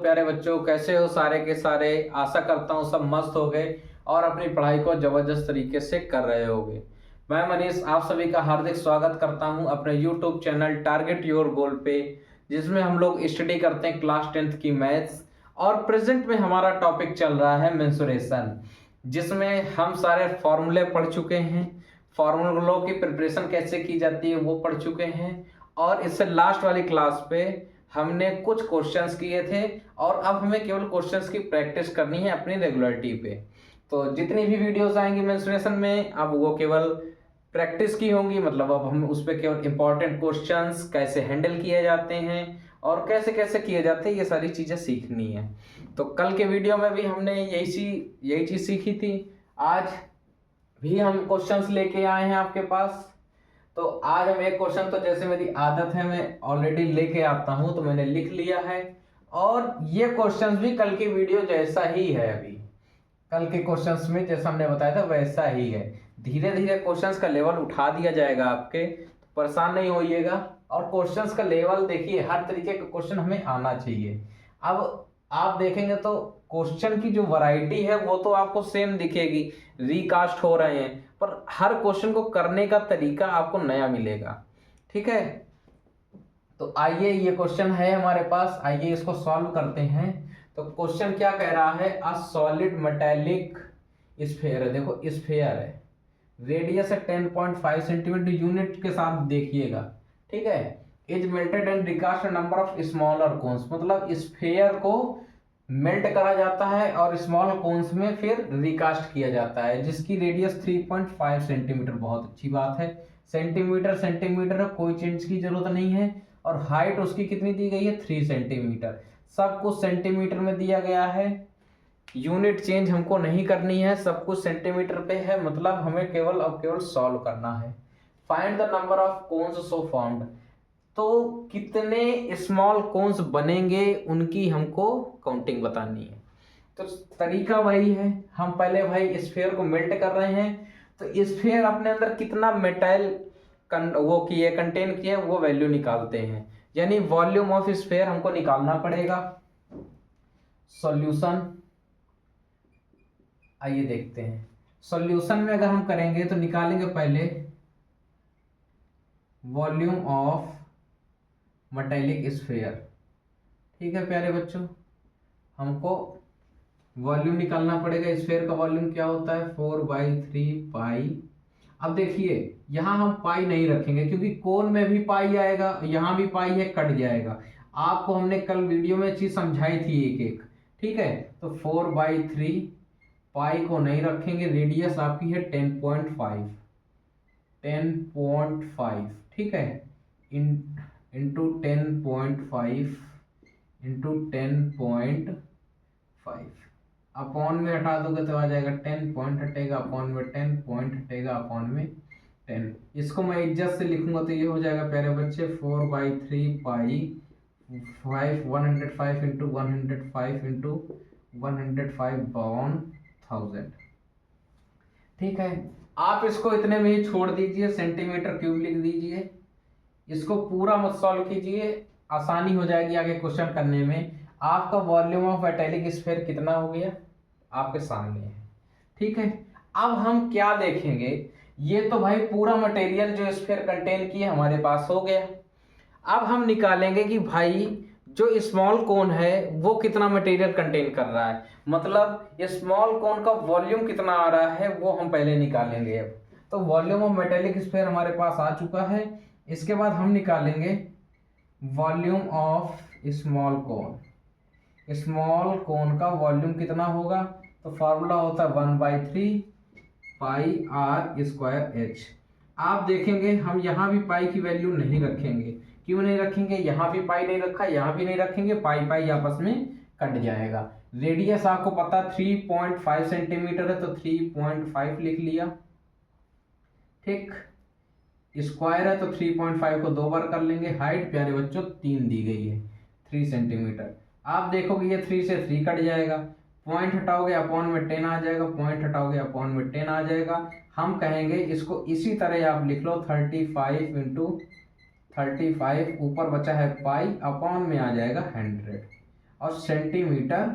प्यारे बच्चों, कैसे हो सारे के सारे। आशा करता हूँ सब मस्त हो गए और अपनी पढ़ाई को जबरदस्त तरीके से कर रहे होगे। मैं मनीष आप सभी का हार्दिक स्वागत करता हूँ अपने YouTube channel target your goal पे, जिसमें हम लोग स्टडी करते हैं क्लास 10th की मैथ्स। और प्रेजेंट में हमारा टॉपिक चल रहा है मेंसुरेशन, जिसमें हम सारे फॉर्मूले पढ़ चुके हैं, फॉर्मूलों की प्रिपरेशन कैसे की जाती है वो पढ़ चुके हैं। और इससे लास्ट वाली क्लास पे हमने कुछ क्वेश्चंस किए थे और अब हमें केवल क्वेश्चंस की प्रैक्टिस करनी है अपनी रेगुलरिटी पे। तो जितनी भी वीडियोस आएंगी मेंसुरेशन में अब वो केवल प्रैक्टिस की होंगी, मतलब अब हम उस पर केवल इंपॉर्टेंट क्वेश्चंस कैसे हैंडल किए जाते हैं और कैसे कैसे किए जाते हैं ये सारी चीज़ें सीखनी है। तो कल के वीडियो में भी हमने यही चीज़ सीखी थी। आज भी हम क्वेश्चंस लेके आए हैं आपके पास। तो आज हम एक क्वेश्चन, तो जैसे मेरी आदत है मैं ऑलरेडी लेके आता हूं तो मैंने लिख लिया है, और ये क्वेश्चंस भी कल की वीडियो जैसा ही है। अभी कल के क्वेश्चंस में जैसा हमने बताया था वैसा ही है। धीरे धीरे क्वेश्चंस का लेवल उठा दिया जाएगा आपके, तो परेशान नहीं होइएगा। और क्वेश्चंस का लेवल देखिए, हर तरीके का क्वेश्चन हमें आना चाहिए। अब आप देखेंगे तो क्वेश्चन की जो वैरायटी है वो तो आपको सेम दिखेगी, रिकास्ट हो रहे हैं, पर हर क्वेश्चन को करने का तरीका आपको नया मिलेगा। ठीक है, तो आइए ये क्वेश्चन है हमारे पास, आइए इसको सॉल्व करते हैं। तो क्वेश्चन क्या कह रहा है, अ सॉलिड मेटेलिक स्फीयर है। देखो स्फीयर है, रेडियस है 10.5 सेंटीमीटर, यूनिट के साथ देखिएगा। ठीक है, is melted and recast number of smaller cones, मतलब स्फीयर को मेल्ट करा जाता है और स्मॉल कोन्स में फिर रिकास्ट किया जाता है, जिसकी रेडियस 3.5 सेंटीमीटर। बहुत अच्छी बात है, सेंटीमीटर सेंटीमीटर है, कोई चेंज की जरूरत नहीं है। और हाइट उसकी कितनी दी गई है, 3 सेंटीमीटर। सब कुछ सेंटीमीटर में दिया गया है, यूनिट चेंज हमको नहीं करनी है, सब कुछ सेंटीमीटर पे है। मतलब हमें केवल सॉल्व करना है। Find the number of cones so formed, तो कितने स्मॉल कोन्स बनेंगे उनकी हमको काउंटिंग बतानी है। तो तरीका वही है, हम पहले भाई स्फीयर को मेल्ट कर रहे हैं, तो स्फीयर अपने अंदर कितना मेटल वो किए कंटेन किए वो वैल्यू निकालते हैं, यानी वॉल्यूम ऑफ स्फीयर हमको निकालना पड़ेगा। सॉल्यूशन आइए देखते हैं। सॉल्यूशन में अगर हम करेंगे तो निकालेंगे पहले वॉल्यूम ऑफ मेटेलिक स्फीयर। ठीक है प्यारे बच्चों, हमको वॉल्यूम निकालना पड़ेगा। स्फीयर का वॉल्यूम क्या होता है, 4/3 पाई। अब देखिए यहाँ हम पाई नहीं रखेंगे क्योंकि कोन में भी पाई आएगा, यहाँ भी पाई है, कट जाएगा। आपको हमने कल वीडियो में चीज समझाई थी एक एक। ठीक है, तो 4/3 पाई को नहीं रखेंगे। रेडियस आपकी है 10.5 10.5। ठीक है, इंटू 10.5 इंटू 10.5 अपॉन में हटा दोगे तो आ जाएगा 10 पॉइंट हटेगा, अपॉन में 10 पॉइंट हटेगा, अपॉन में 10। इसको मैं इज्जत से लिखूंगा तो ये हो जाएगा प्यारे बच्चे 4/3 पाई 105 इंटू 105 इंटू 105/1000। ठीक है, आप इसको इतने में ही छोड़ दीजिए, सेंटीमीटर क्यूब लिख दीजिए। इसको पूरा मत सॉल्व कीजिए, आसानी हो जाएगी आगे क्वेश्चन करने में। आपका वॉल्यूम ऑफ मेटेलिक स्फीयर कितना हो गया आपके सामने है। ठीक है, अब हम क्या देखेंगे, ये तो भाई पूरा मटेरियल जो स्फीयर कंटेन किए हमारे पास हो गया। अब हम निकालेंगे कि भाई जो स्मॉल कोन है वो कितना मटेरियल कंटेन कर रहा है, मतलब स्मॉल कोन का वॉल्यूम कितना आ रहा है वो हम पहले निकालेंगे। अब तो वॉल्यूम ऑफ मेटेलिक स्फीयर हमारे पास आ चुका है। इसके बाद हम निकालेंगे volume of small cone. Small cone का वॉल्यूम कितना होगा, तो फार्मूला होता है 1/3 पाई r²h। आप देखेंगे हम यहाँ भी पाई की वैल्यू नहीं रखेंगे। क्यों नहीं रखेंगे, यहाँ भी पाई नहीं रखा, यहाँ भी नहीं रखेंगे, पाई पाई आपस में कट जाएगा। रेडियस आपको पता 3.5 सेंटीमीटर है, तो 3.5 लिख लिया। ठीक, स्क्वायर है तो 3.5 को 2 बार कर लेंगे। हाइट प्यारे बच्चों 3 दी गई है, 3 सेंटीमीटर। आप देखोगे ये 3 से 3 कट जाएगा, पॉइंट हटाओगे अपॉन में 10 आ जाएगा, पॉइंट हटाओगे अपॉन में 10 आ जाएगा। हम कहेंगे इसको इसी तरह आप लिख लो 35 इंटू 35, ऊपर बचा है पाई, अपॉन में आ जाएगा 100। और सेंटीमीटर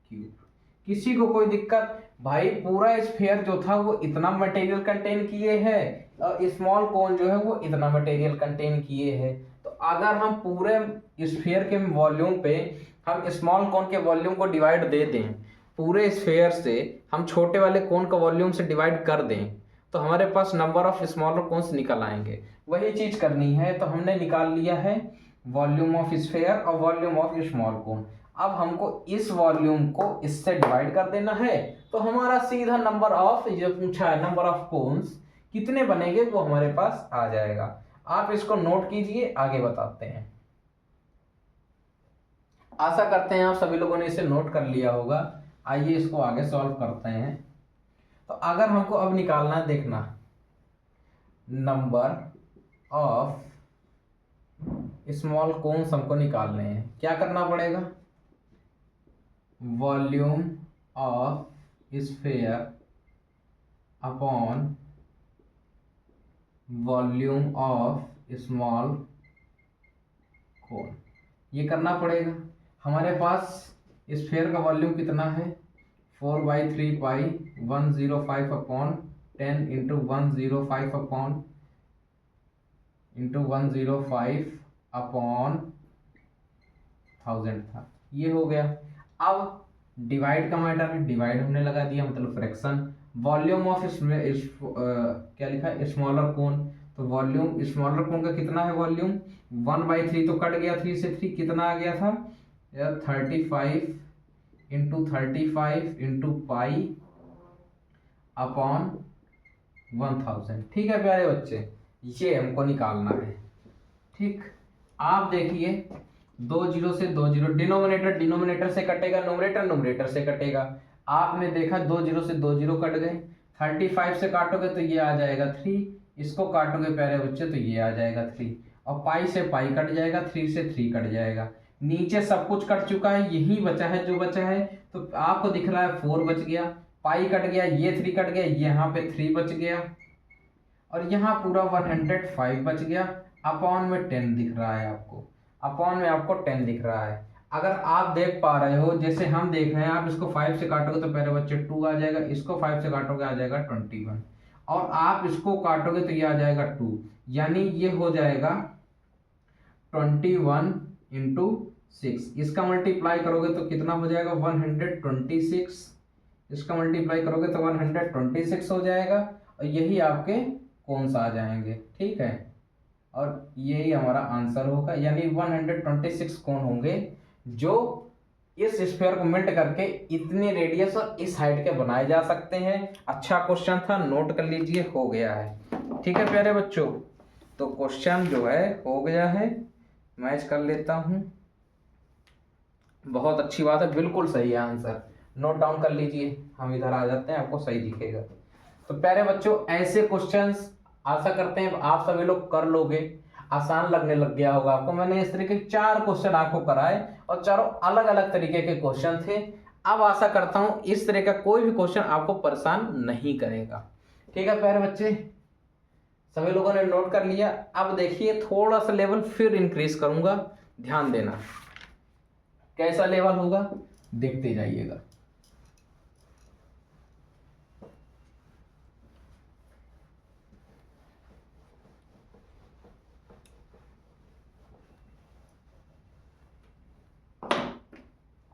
क्यूब। किसी को कोई दिक्कत? भाई पूरा स्फीयर जो था वो इतना मटेरियल कंटेन किए है और स्मॉल कोन जो है वो इतना मटेरियल कंटेन किए है। तो अगर हम पूरे स्फीयर के वॉल्यूम पे हम स्मॉल कोन के वॉल्यूम को डिवाइड दे दें, पूरे स्फीयर से हम छोटे वाले कोन का वॉल्यूम से डिवाइड कर दें, तो हमारे पास नंबर ऑफ स्मॉलर कोन्स निकल आएंगे। वही चीज करनी है, तो हमने निकाल लिया है वॉल्यूम ऑफ स्फीयर और वॉल्यूम ऑफ स्मॉल कोन। अब हमको इस वॉल्यूम को इससे डिवाइड कर देना है, तो हमारा सीधा नंबर ऑफ, जो पूछा है नंबर ऑफ कोन्स कितने बनेंगे, वो हमारे पास आ जाएगा। आप इसको नोट कीजिए, आगे बताते हैं। आशा करते हैं आप सभी लोगों ने इसे नोट कर लिया होगा। आइए इसको आगे सॉल्व करते हैं। तो अगर हमको अब निकालना है, देखना नंबर ऑफ स्मॉल कोन्स हमको निकालने हैं, क्या करना पड़ेगा? Volume of sphere upon volume of small cone, ये करना पड़ेगा। हमारे पास स्फीयर का वॉल्यूम कितना है? 4/3 पाई 105 अपॉन 10 इंटू 105 अपॉन 1000 था, ये हो गया। अब डिवाइड का मैटर है, डिवाइड हमने लगा दिया, मतलब फ्रैक्शन। वॉल्यूम ऑफ क्या लिखा है? स्मॉलर कोन। तो वॉल्यूम स्मॉलर कोन का कितना है वॉल्यूम? 1/3 तो कट गया, 3 से 3 कितना आ गया था? 35 इंटू 35 इंटू पाई अपॉन 1000। ठीक है प्यारे बच्चे, ये हमको निकालना है। ठीक, आप देखिए 2 0 से 2 0, डिनोमिनेटर डिनोमिनेटर से कटेगा, नोमिनेटर नोमिनेटर से कटेगा। आपने देखा 2 0 से 2 0 कट गए। 35 से काटोगे तो ये आ जाएगा 3, इसको काटोगे प्यारे बच्चे तो ये आ जाएगा 3, और पाई से पाई कट जाएगा, 3 से 3 कट जाएगा। नीचे सब कुछ कट चुका है, यही बचा है जो बचा है। तो आपको दिख रहा है 4 बच गया, पाई कट गया, ये 3 कट गया, यहाँ पे 3 बच गया, और यहाँ पूरा 105 बच गया। अपॉन में 10 दिख रहा है आपको, अपॉन में आपको 10 दिख रहा है। अगर आप देख पा रहे हो, जैसे हम देख रहे हैं, आप इसको 5 से काटोगे तो पहले बच्चे 2 आ जाएगा, इसको 5 से काटोगे आ जाएगा 21, और आप इसको काटोगे तो ये आ जाएगा 2, यानी ये हो जाएगा 21 इंटू 6। इसका मल्टीप्लाई करोगे तो कितना हो जाएगा? 126। इसका मल्टीप्लाई करोगे तो 126 हो जाएगा, और यही आपके कौन सा आ जाएंगे। ठीक है, और यही हमारा आंसर होगा, यानी 126 कोण होंगे जो इस स्फीयर को मेल्ट करके इतनी रेडियस और इस हाइट के बनाए जा सकते हैं। अच्छा क्वेश्चन था, नोट कर लीजिए, हो गया है। ठीक है प्यारे बच्चों, तो क्वेश्चन जो है हो गया है, मैच कर लेता हूं। बहुत अच्छी बात है, बिल्कुल सही है आंसर, नोट डाउन कर लीजिए। हम इधर आ जाते हैं, आपको सही दिखेगा। तो प्यारे बच्चों, ऐसे क्वेश्चंस आशा करते हैं आप सभी लोग कर लोगे, आसान लगने लग गया होगा आपको। मैंने इस तरीके के 4 क्वेश्चन आपको कराए, और चारों अलग अलग तरीके के क्वेश्चन थे। अब आशा करता हूं इस तरह का कोई भी क्वेश्चन आपको परेशान नहीं करेगा। ठीक है प्यारे बच्चे, सभी लोगों ने नोट कर लिया। अब देखिए थोड़ा सा लेवल फिर इंक्रीज करूंगा, ध्यान देना। कैसा लेवल होगा देखते जाइएगा।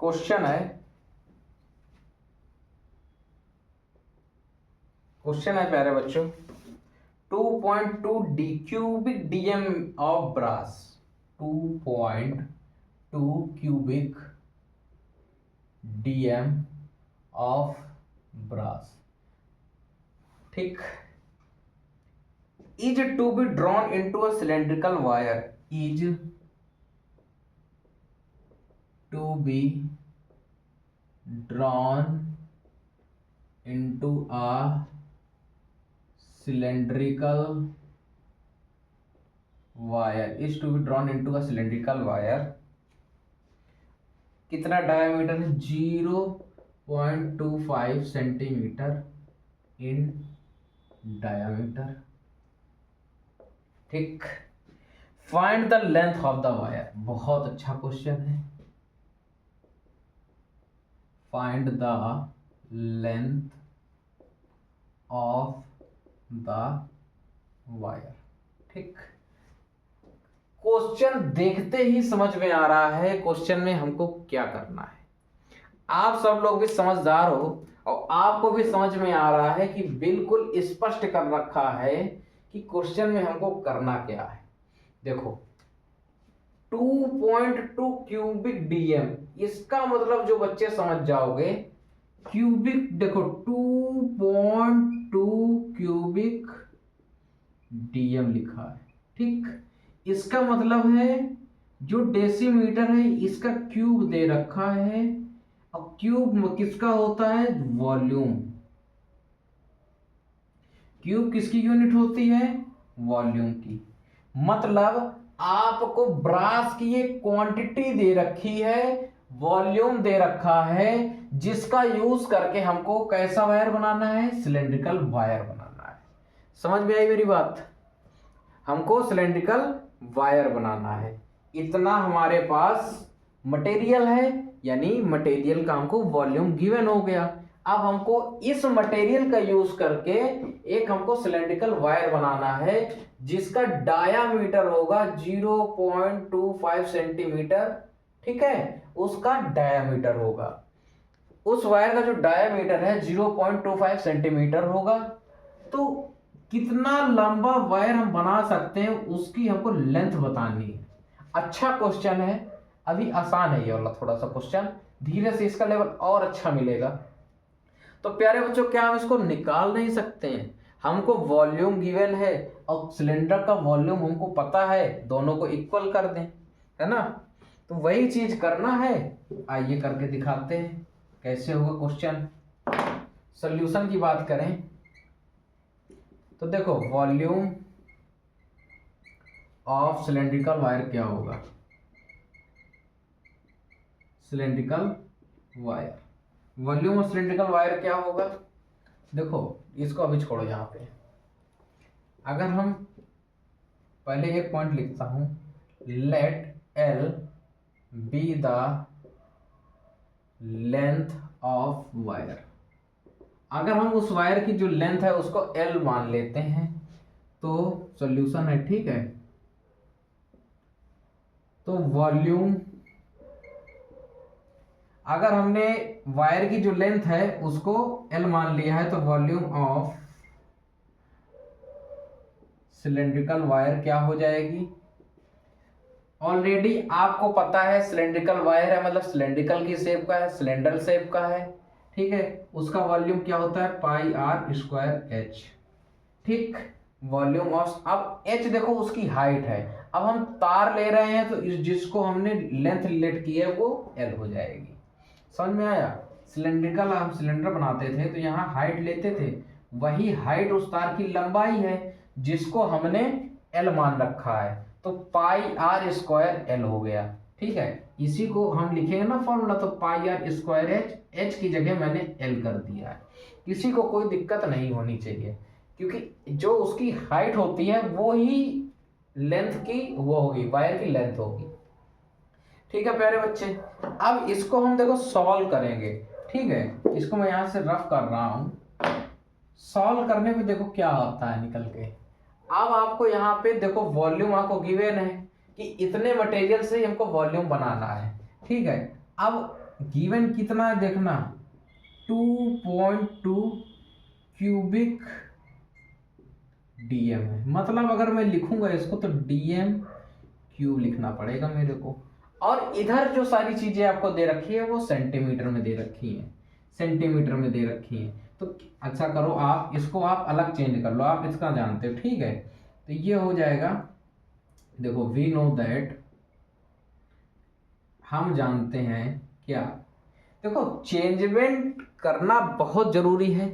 क्वेश्चन है प्यारे बच्चों, 2.2 d cubic dm of brass, 2.2 cubic dm of brass, ठीक, is to be drawn into a cylindrical wire, is to be drawn into a cylindrical wire, is to be drawn into a cylindrical wire। कितना diameter है? 0.25 centimetre in diameter. ठीक, find the length of the wire, बहुत अच्छा question है। Find the length of the wire. ठीक, question देखते ही समझ में आ रहा है क्वेश्चन में हमको क्या करना है। आप सब लोग भी समझदार हो और आपको भी समझ में आ रहा है कि बिल्कुल स्पष्ट कर रखा है कि क्वेश्चन में हमको करना क्या है। देखो 2.2 क्यूबिक डीएम, इसका मतलब जो बच्चे समझ जाओगे, क्यूबिक देखो 2.2 क्यूबिक डीएम लिखा है। ठीक, इसका मतलब है जो डेसीमीटर है इसका क्यूब दे रखा है, और क्यूब किसका होता है, वॉल्यूम। क्यूब किसकी यूनिट होती है, वॉल्यूम की। मतलब आपको ब्रास की एक क्वांटिटी दे रखी है, वॉल्यूम दे रखा है, जिसका यूज करके हमको कैसा वायर बनाना है, सिलेंड्रिकल वायर बनाना है। समझ में आई मेरी बात? हमको सिलेंड्रिकल वायर बनाना है। इतना हमारे पास मटेरियल है, यानी मटेरियल का हमको वॉल्यूम गिवन हो गया। अब हमको इस मटेरियल का यूज करके एक हमको सिलेंड्रिकल वायर बनाना है, जिसका डायामीटर होगा 0.25 सेंटीमीटर। ठीक है, उसका डायामीटर होगा, उस वायर का जो डायामीटर है 0.25 सेंटीमीटर होगा। तो कितना लंबा वायर हम बना सकते हैं उसकी हमको लेंथ बतानी है। अच्छा क्वेश्चन है, अभी आसान है ये वाला थोड़ा सा क्वेश्चन, धीरे से इसका लेवल और अच्छा मिलेगा। तो प्यारे बच्चों, क्या हम इसको निकाल नहीं सकते हैं? हमको वॉल्यूम गिवन है और सिलेंडर का वॉल्यूम हमको पता है, दोनों को इक्वल कर दें, है ना? तो वही चीज करना है। आइए करके दिखाते हैं कैसे होगा क्वेश्चन। सॉल्यूशन की बात करें तो देखो वॉल्यूम ऑफ सिलेंड्रिकल वायर क्या होगा, cylindrical wire, volume of cylindrical wire क्या होगा। देखो इसको अभी छोड़ो, यहाँ पे अगर हम पहले एक पॉइंट लिखता हूं, let L be the length of wire. अगर हम उस वायर की जो लेंथ है उसको एल मान लेते हैं तो सॉल्यूशन है। ठीक है, तो वॉल्यूम, अगर हमने वायर की जो लेंथ है उसको एल मान लिया है तो वॉल्यूम ऑफ सिलेंड्रिकल वायर क्या हो जाएगी। ऑलरेडी आपको पता है सिलेंड्रिकल वायर है मतलब सिलेंड्रिकल की शेप का है, सिलेंडर शेप का है। ठीक है, उसका वॉल्यूम क्या होता है, पाई आर स्क्वायर एच। ठीक, वॉल्यूम ऑफ, अब एच देखो उसकी हाइट है, अब हम तार ले रहे हैं तो इस जिसको हमने लेंथ रिलेट की है वो एल हो जाएगी। समझ में आया? सिलेंड्रिकल हम सिलेंडर बनाते थे तो यहाँ हाइट लेते थे, वही हाइट उस तार की लंबाई है जिसको हमने एल मान रखा है, तो पाई आर स्क्वायर एल हो गया। ठीक है, इसी को हम लिखेंगे ना फॉर्मूला, तो पाई आर स्क्वायर एच, एच की जगह मैंने एल कर दिया है। किसी को कोई दिक्कत नहीं होनी चाहिए, क्योंकि जो उसकी हाइट होती है वो ही लेंथ की वो होगी, वायर की लेंथ होगी। ठीक है प्यारे बच्चे, अब इसको हम देखो सॉल्व करेंगे। ठीक है, इसको मैं यहां से रफ कर रहा हूं। सॉल्व करने में देखो क्या होता है निकल के। अब आपको यहाँ पे देखो वॉल्यूम आपको गिवन है कि इतने मटेरियल से हमको वॉल्यूम बनाना है। ठीक है, अब गिवन कितना है देखना, 2.2 क्यूबिक डीएम है। मतलब अगर मैं लिखूंगा इसको तो डीएम क्यूब लिखना पड़ेगा मेरे को। और इधर जो सारी चीजें आपको दे रखी है वो सेंटीमीटर में दे रखी है, सेंटीमीटर में दे रखी है। तो अच्छा करो, आप इसको आप अलग चेंज कर लो, आप इसका जानते हो। ठीक है, तो ये हो जाएगा, देखो वी नो दैट, हम जानते हैं क्या, देखो चेंजमेंट करना बहुत जरूरी है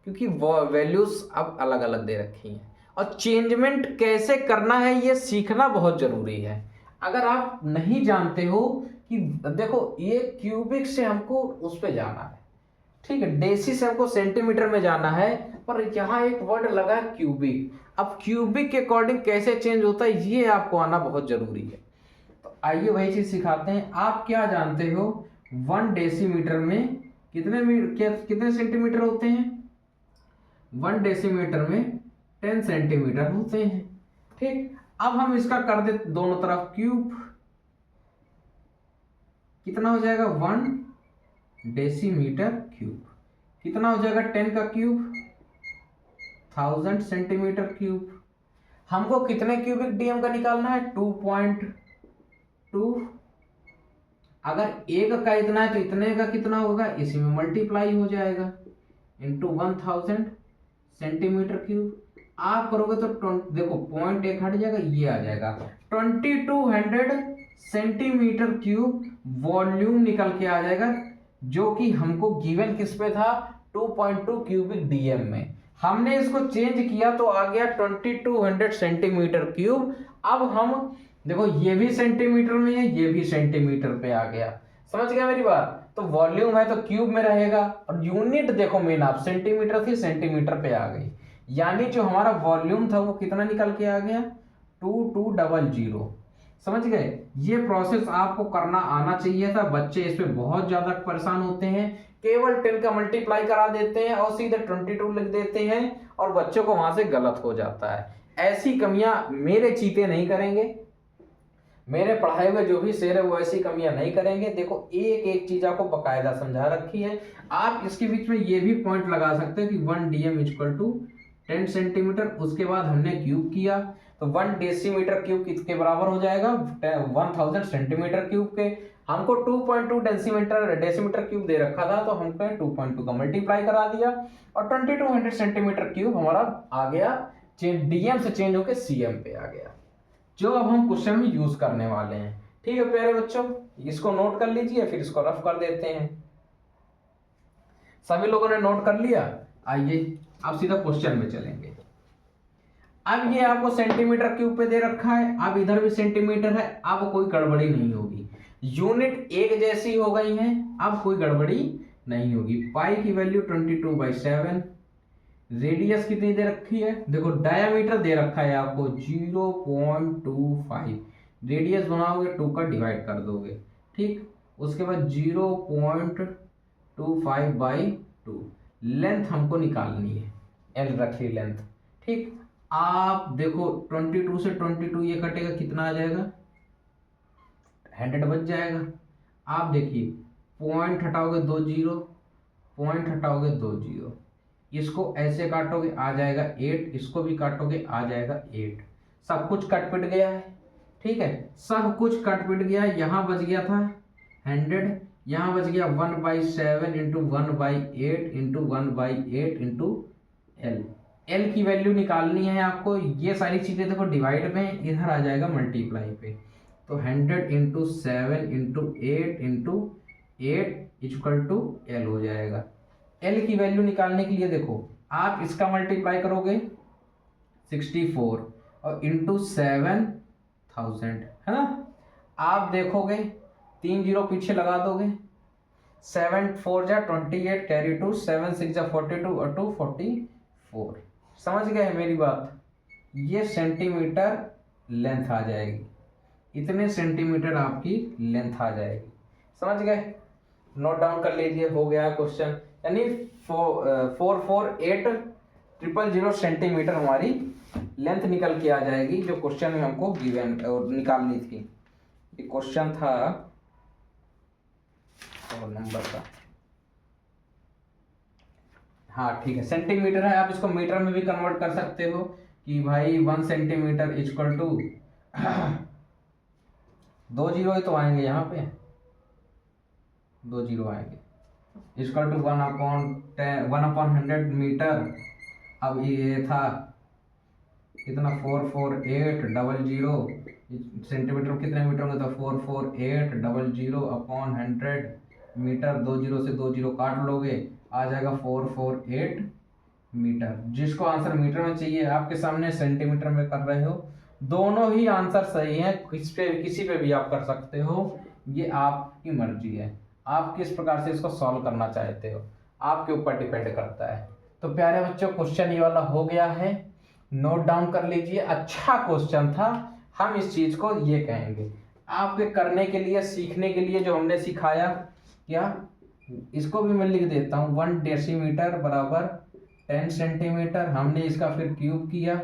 क्योंकि वैल्यूज अब अलग अलग दे रखी हैं, और चेंजमेंट कैसे करना है ये सीखना बहुत जरूरी है। अगर आप नहीं जानते हो कि देखो ये क्यूबिक से हमको उस पे जाना है, ठीक है, डेसी से हमको सेंटीमीटर में जाना है, पर यहाँ एक वर्ड लगा है क्यूबिक। अब क्यूबिक के अकॉर्डिंग कैसे चेंज होता है ये आपको आना बहुत जरूरी है। तो आइए वही चीज सिखाते हैं। आप क्या जानते हो, 1 डेसीमीटर में कितने सेंटीमीटर होते हैं? 1 डेसीमीटर में 10 सेंटीमीटर होते हैं। ठीक, अब हम इसका कर दे दोनों तरफ क्यूब। कितना हो जाएगा? 1 डेसीमीटर क्यूब। कितना हो जाएगा? 10 का क्यूब 1000 सेंटीमीटर क्यूब। हमको कितने क्यूबिक डीएम का निकालना है? 2.2। अगर एक का इतना है तो इतने का कितना होगा? इसी में मल्टीप्लाई हो जाएगा इंटू 1000 सेंटीमीटर क्यूब। आप करोगे तो देखो पॉइंट एक हट जाएगा, ये आ जाएगा 2200 सेंटीमीटर क्यूब वॉल्यूम निकल के आ जाएगा, जो कि हमको गिवन किस पे था? 2.2 क्यूबिक डीएम में। हमने इसको चेंज किया तो आ गया 2200 सेंटीमीटर क्यूब। अब हम देखो ये भी सेंटीमीटर में है, ये भी सेंटीमीटर पे आ गया। समझ गया मेरी बात? तो वॉल्यूम है तो क्यूब में रहेगा, और यूनिट देखो मेन आप सेंटीमीटर थी, सेंटीमीटर पे आ गई। यानी जो हमारा वॉल्यूम था वो कितना निकल के आ गया? 2200। समझ गए? ये प्रोसेस आपको करना आना चाहिए था। बच्चे इस पे बहुत ज्यादा परेशान होते हैं, केवल 10 का मल्टीप्लाई करा देते हैं और सीधे 22 लिख देते हैं, और बच्चों को वहां से गलत हो जाता है। ऐसी कमियां मेरे चीते नहीं करेंगे, मेरे पढ़ाए हुए जो भी शेर है वो ऐसी कमियां नहीं करेंगे। देखो एक एक चीज आपको बकायदा समझा रखी है। आप इसके बीच में ये भी पॉइंट लगा सकते हैं कि 1 डीएम इक्वल टू 10 सेंटीमीटर। उसके बाद हमने क्यूब किया तो 1 डेसीमीटर क्यूब किसके बराबर हो जाएगा? 1000 सेंटीमीटर क्यूब के। हमको 2.2 डेसीमीटर क्यूब दे रखा था, तो हमने 2.2 का मल्टीप्लाई करा दिया और 2200 सेंटीमीटर क्यूब हमारा आ गया, डीएम से चेंज होकर सीएम पे आ गया, जो अब हम क्वेश्चन में यूज करने वाले हैं। ठीक है प्यारे बच्चों, इसको नोट कर लीजिए, फिर इसको रफ कर देते हैं। सभी लोगों ने नोट कर लिया? आइए अब सीधा क्वेश्चन में चलेंगे। अब ये आपको सेंटीमीटर क्यूब पे दे रखा है, अब इधर भी सेंटीमीटर है, अब कोई गड़बड़ी नहीं होगी, यूनिट एक जैसी हो गई है, अब कोई गड़बड़ी नहीं होगी। पाई की वैल्यू 22/7। रेडियस कितनी दे रखी है? देखो डायामीटर दे रखा है आपको 0.25। रेडियस बनाओगे 2 का डिवाइड कर दोगे। ठीक, उसके बाद 0.25/2। लेंथ हमको निकालनी है, एल रखी लेंथ। ठीक, आप देखो 22 से 22 ये कटेगा, कितना आ जाएगा? 100 बच जाएगा। आप देखिए पॉइंट हटाओगे 2 जीरो, पॉइंट हटाओगे 2 जीरो, इसको ऐसे काटोगे आ जाएगा 8, इसको भी काटोगे आ जाएगा 8। सब कुछ कट पिट गया है। ठीक है, सब कुछ कट पिट गया है। यहाँ बच गया था 100, यहाँ बच गया 1/7 into 1/8 into 1/8 into L. L की वैल्यू निकालनी है आपको। ये सारी चीजें देखो डिवाइड में, इधर आ जाएगा मल्टीप्लाई पे। तो 100 into 7 into 8 into 8 equal to L हो जाएगा। एल की वैल्यू निकालने के लिए देखो आप इसका मल्टीप्लाई करोगे 64 और इंटू 7000, है ना? आप देखोगे 3 जीरो पीछे लगा दोगे, 7 4 जा 28, कैरी 2, 7 6 जा 42 और 2 44। समझ गए मेरी बात? ये सेंटीमीटर लेंथ आ जाएगी, इतने सेंटीमीटर आपकी लेंथ आ जाएगी। समझ गए? नोट डाउन कर लीजिए, हो गया क्वेश्चन। यानी 448,000 सेंटीमीटर हमारी लेंथ निकल के आ जाएगी, जो क्वेश्चन में हमको गिवन और निकालनी थी। ये क्वेश्चन था और नंबर का, हाँ ठीक है, सेंटीमीटर है। आप इसको मीटर में भी कन्वर्ट कर सकते हो कि भाई 1 सेंटीमीटर इक्वल टू 2 जीरो ही तो आएंगे, यहाँ पे 2 जीरो आएंगे, इक्वल टू 1/100 मीटर। अब ये था कितना? 448,000 सेंटीमीटर कितने मीटर होंगे? तो 448,000/100 मीटर। 2 जीरो से 2 जीरो काट लोगे, आ जाएगा 448 मीटर। जिसको आंसर मीटर में चाहिए, आपके सामने सेंटीमीटर में कर रहे हो। दोनों ही आंसर सही है, किसी पे भी आप कर सकते हो, ये आपकी मर्जी है। आप किस प्रकार से इसको सॉल्व करना चाहते हो, आपके ऊपर डिपेंड करता है। तो प्यारे बच्चों, क्वेश्चन ये वाला हो गया है, नोट डाउन कर लीजिए। अच्छा क्वेश्चन था, हम इस चीज को ये कहेंगे। आपके करने के लिए, सीखने के लिए जो हमने सिखाया क्या, इसको भी मैं लिख देता हूँ 1 डेसीमीटर बराबर 10 सेंटीमीटर। हमने इसका फिर क्यूब किया,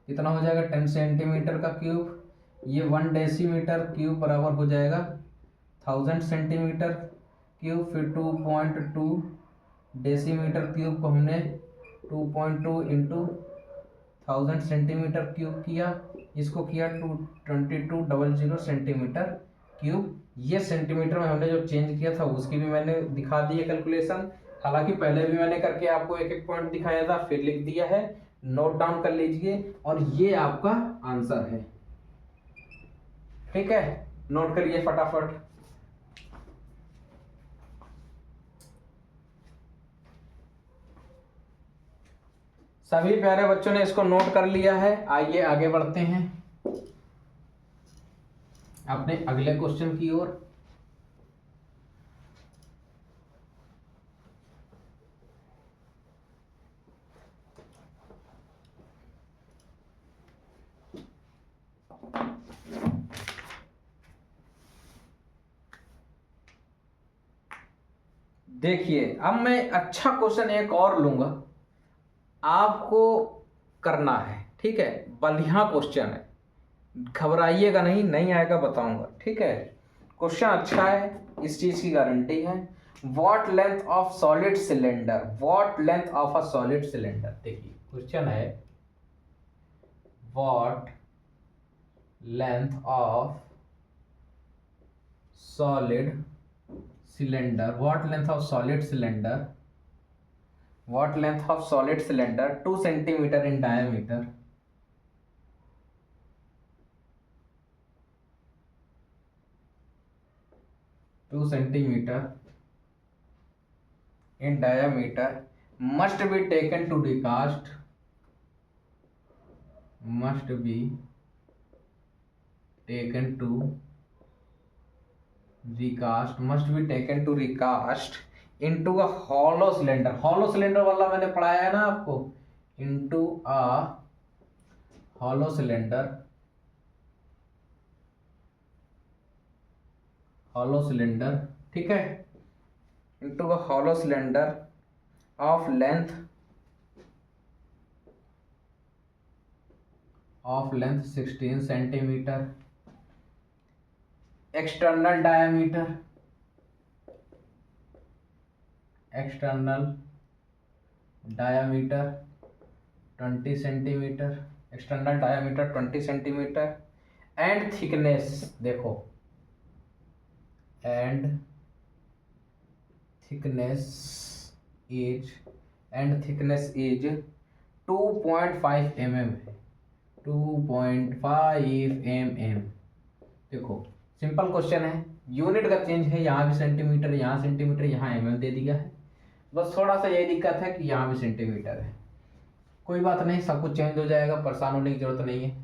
कितना हो जाएगा 10 सेंटीमीटर का क्यूब। ये 1 डेसीमीटर क्यूब बराबर हो जाएगा 1000 सेंटीमीटर क्यूब। फिर 2.2 डेसीमीटर क्यूब को हमने 2.2 इंटू 1000 सेंटीमीटर क्यूब किया, इसको किया 2200 सेंटीमीटर क्यूब। ये सेंटीमीटर में हमने जो चेंज किया था उसकी भी मैंने दिखा दी है कैलकुलेशन। हालांकि पहले भी मैंने करके आपको एक एक पॉइंट दिखाया था, फिर लिख दिया है, नोट डाउन कर लीजिए। और ये आपका आंसर है, ठीक है, नोट करिए फटाफट। सभी प्यारे बच्चों ने इसको नोट कर लिया है। आइए आगे बढ़ते हैं अपने अगले क्वेश्चन की ओर। देखिए अब मैं अच्छा क्वेश्चन एक और लूंगा, आपको करना है, ठीक है, बढ़िया क्वेश्चन है, घबराइएगा नहीं, नहीं आएगा बताऊंगा, ठीक है। क्वेश्चन अच्छा है, इस चीज की गारंटी है। What length of solid cylinder, what length of a solid cylinder. देखिए क्वेश्चन है what length of solid cylinder, what length of solid cylinder, what length of solid cylinder 2 centimeter in diameter, 2 centimeter in diameter must be taken to recast, must be taken to recast, must be taken to recast into a hollow cylinder, hollow cylinder वाला मैंने पढ़ाया है ना आपको, into a hollow cylinder, hollow cylinder, ठीक है, into a hollow cylinder of length 16 centimeter, external diameter 20 centimetre, external diameter 20 centimetre and thickness, देखो and thickness is 2.5 mm है, 2.5 mm। देखो सिंपल क्वेश्चन है, यूनिट का चेंज है, यहाँ भी सेंटीमीटर, यहाँ सेंटीमीटर, यहाँ mm दे दिया है, बस थोड़ा सा यही दिक्कत है कि यहाँ भी सेंटीमीटर है। कोई बात नहीं, सब कुछ चेंज हो जाएगा, परेशान होने की जरूरत नहीं है।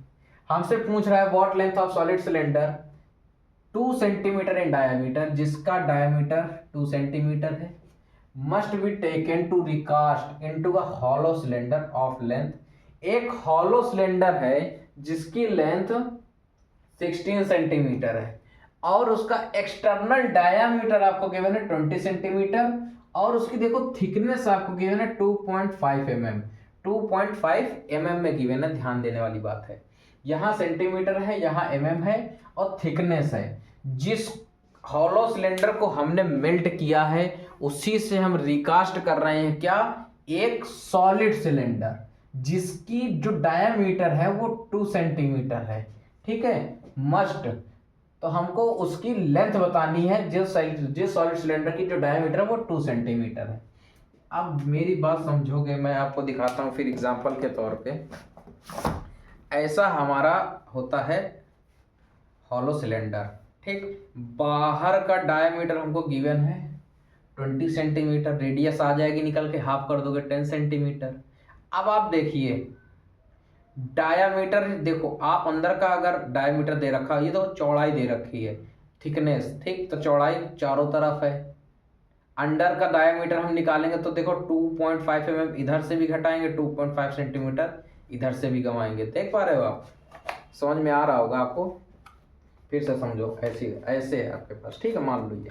हमसे पूछ रहा है what length of solid cylinder 2 centimetre in diameter, जिसका डायमीटर 2 सेंटीमीटर है, must be taken to recast into a hollow cylinder of length, एक हॉलो सिलेंडर है जिसकी लेंथ 16 सेंटीमीटर है और उसका एक्सटर्नल डायामीटर आपको गिवन है 20 सेंटीमीटर और उसकी देखो थिकनेस आपको गिवन है 2.5 mm, 2.5 mm में गिवन है, ध्यान देने वाली बात है। यहाँ सेंटीमीटर है, यहाँ mm है और थिकनेस है। जिस हॉलो सिलेंडर को हमने मेल्ट किया है उसी से हम रिकास्ट कर रहे हैं क्या, एक सॉलिड सिलेंडर जिसकी जो डायामीटर है वो 2 सेंटीमीटर है, ठीक है, मस्ट। तो हमको उसकी लेंथ बतानी है जिस सॉलिड सिलेंडर की जो डायमीटर है वो 2 सेंटीमीटर है। अब मेरी बात समझोगे, मैं आपको दिखाता हूँ फिर एग्जांपल के तौर पे। ऐसा हमारा होता है हॉलो सिलेंडर, ठीक, बाहर का डायमीटर हमको गिवन है 20 सेंटीमीटर, रेडियस आ जाएगी निकल के, हाफ कर दोगे 10 सेंटीमीटर। अब आप देखिए डायामीटर, देखो आप अंदर का अगर डायामीटर दे रखा, ये तो चौड़ाई दे रखी है, थिकनेस, ठीक, तो चौड़ाई चारों तरफ है। अंडर का डायामीटर हम निकालेंगे तो देखो 2.5 mm इधर से भी घटाएंगे, 2.5 सेंटीमीटर इधर से भी घुमाएंगे, देख पा रहे हो आप, समझ में आ रहा होगा आपको। फिर से समझो, ऐसे ऐसे है आपके पास, ठीक है, मान लो ये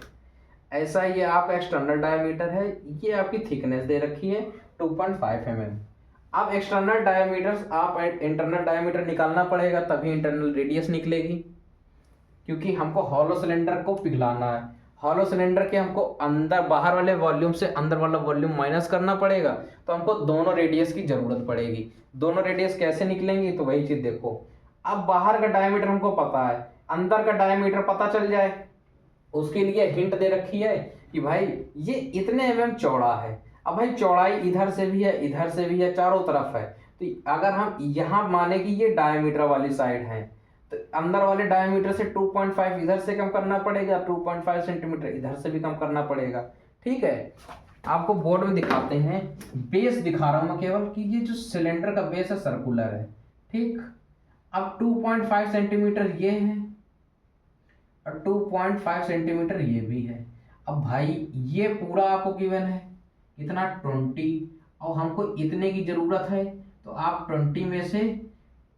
ऐसा, ये आपका एक्सटर्नल डायमीटर है, ये आपकी थिकनेस दे रखी है 2.5 mm। अब एक्सटर्नल डायमीटर, आप इंटरनल डायमीटर निकालना पड़ेगा, तभी इंटरनल रेडियस निकलेगी, क्योंकि हमको हॉलो सिलेंडर को पिघलाना है। हॉलो सिलेंडर के हमको अंदर, बाहर वाले वॉल्यूम से अंदर वाला वॉल्यूम माइनस करना पड़ेगा, तो हमको दोनों रेडियस की जरूरत पड़ेगी। दोनों रेडियस कैसे निकलेंगी, तो वही चीज देखो। अब बाहर का डायमीटर हमको पता है, अंदर का डायमीटर पता चल जाए, उसके लिए हिंट दे रखी है कि भाई ये इतने mm चौड़ा है। अब भाई चौड़ाई इधर से भी है, इधर से भी है, चारों तरफ है, तो अगर हम यहाँ माने कि ये डायमीटर वाली साइड है, तो अंदर वाले डायमीटर से 2.5 इधर से कम करना पड़ेगा, 2.5 सेंटीमीटर इधर से भी कम करना पड़ेगा। ठीक है, आपको बोर्ड में दिखाते हैं, बेस दिखा रहा हूं मैं केवल कि ये जो सिलेंडर का बेस है सर्कुलर है। ठीक, अब 2.5 सेंटीमीटर ये है और 2.5 सेंटीमीटर ये भी है। अब भाई ये पूरा आपको गिवन है इतना 20, और हमको इतने की जरूरत है, तो आप 20 में से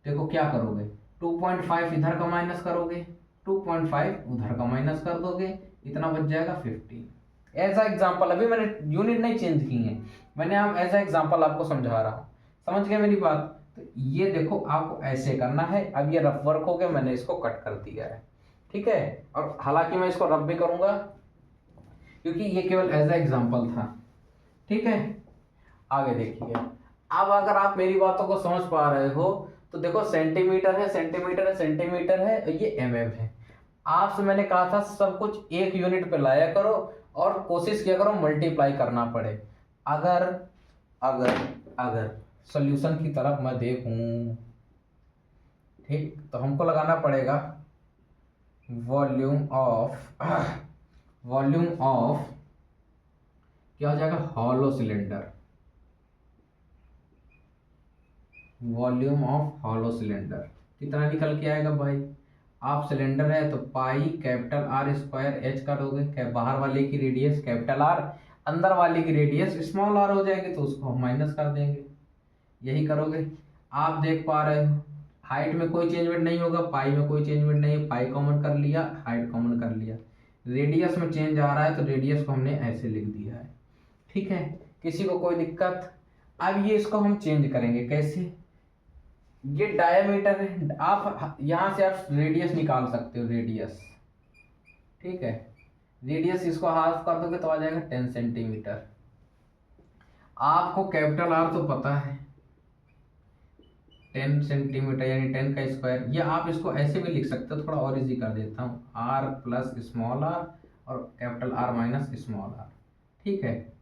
देखो क्या करोगे, 2.5 इधर का माइनस करोगे, 2.5 उधर का माइनस कर दोगे, इतना बच जाएगा 15। ऐसा एग्जाम्पल, अभी मैंने यूनिट नहीं चेंज की है, मैंने आप ऐसा एग्जाम्पल आपको समझा रहा हूँ, समझ गए मेरी बात। तो ये देखो आपको ऐसे करना है। अब ये रफ वर्क हो गया, मैंने इसको कट कर दिया है, ठीक है, और हालांकि मैं इसको रफ भी करूंगा क्योंकि ये केवल एज एग्जाम्पल था। ठीक है, आगे देखिए। अब अगर आप मेरी बातों को समझ पा रहे हो तो देखो, सेंटीमीटर है, सेंटीमीटर है, सेंटीमीटर है, और ये mm है। आपसे मैंने कहा था सब कुछ एक यूनिट पे लाया करो और कोशिश किया करो मल्टीप्लाई करना पड़े। अगर अगर अगर सॉल्यूशन की तरफ मैं देखूं, ठीक, तो हमको लगाना पड़ेगा वॉल्यूम ऑफ क्या हो जाएगा, hollow cylinder, volume of hollow cylinder कितना निकल के आएगा भाई। आप सिलेंडर है तो pi capital R square H करोगे, बाहर वाले की रेडियस कैपिटल आर, अंदर वाले की रेडियस स्मॉल आर हो जाएगी, तो उसको हम माइनस कर देंगे, यही करोगे। आप देख पा रहे हो हाइट में कोई चेंजमेंट नहीं होगा, पाई में कोई चेंजमेंट नहीं है, पाई कॉमन कर लिया, हाइट कॉमन कर लिया, रेडियस में चेंज आ रहा है तो रेडियस को हमने ऐसे लिख दिया है। ठीक है, किसी को कोई दिक्कत। अब ये इसको हम चेंज करेंगे कैसे, ये डायमीटर है, आप यहां से आप रेडियस निकाल सकते हो, रेडियस, ठीक है, रेडियस इसको हाफ कर दोगे तो आ जाएगा 10 सेंटीमीटर। आपको कैपिटल आर तो पता है 10 सेंटीमीटर यानी 10 का स्क्वायर, या आप इसको ऐसे भी लिख सकते हो, थोड़ा और इजी कर देता हूँ, आर प्लस स्मॉल आर और capital R minus small R. ठीक है,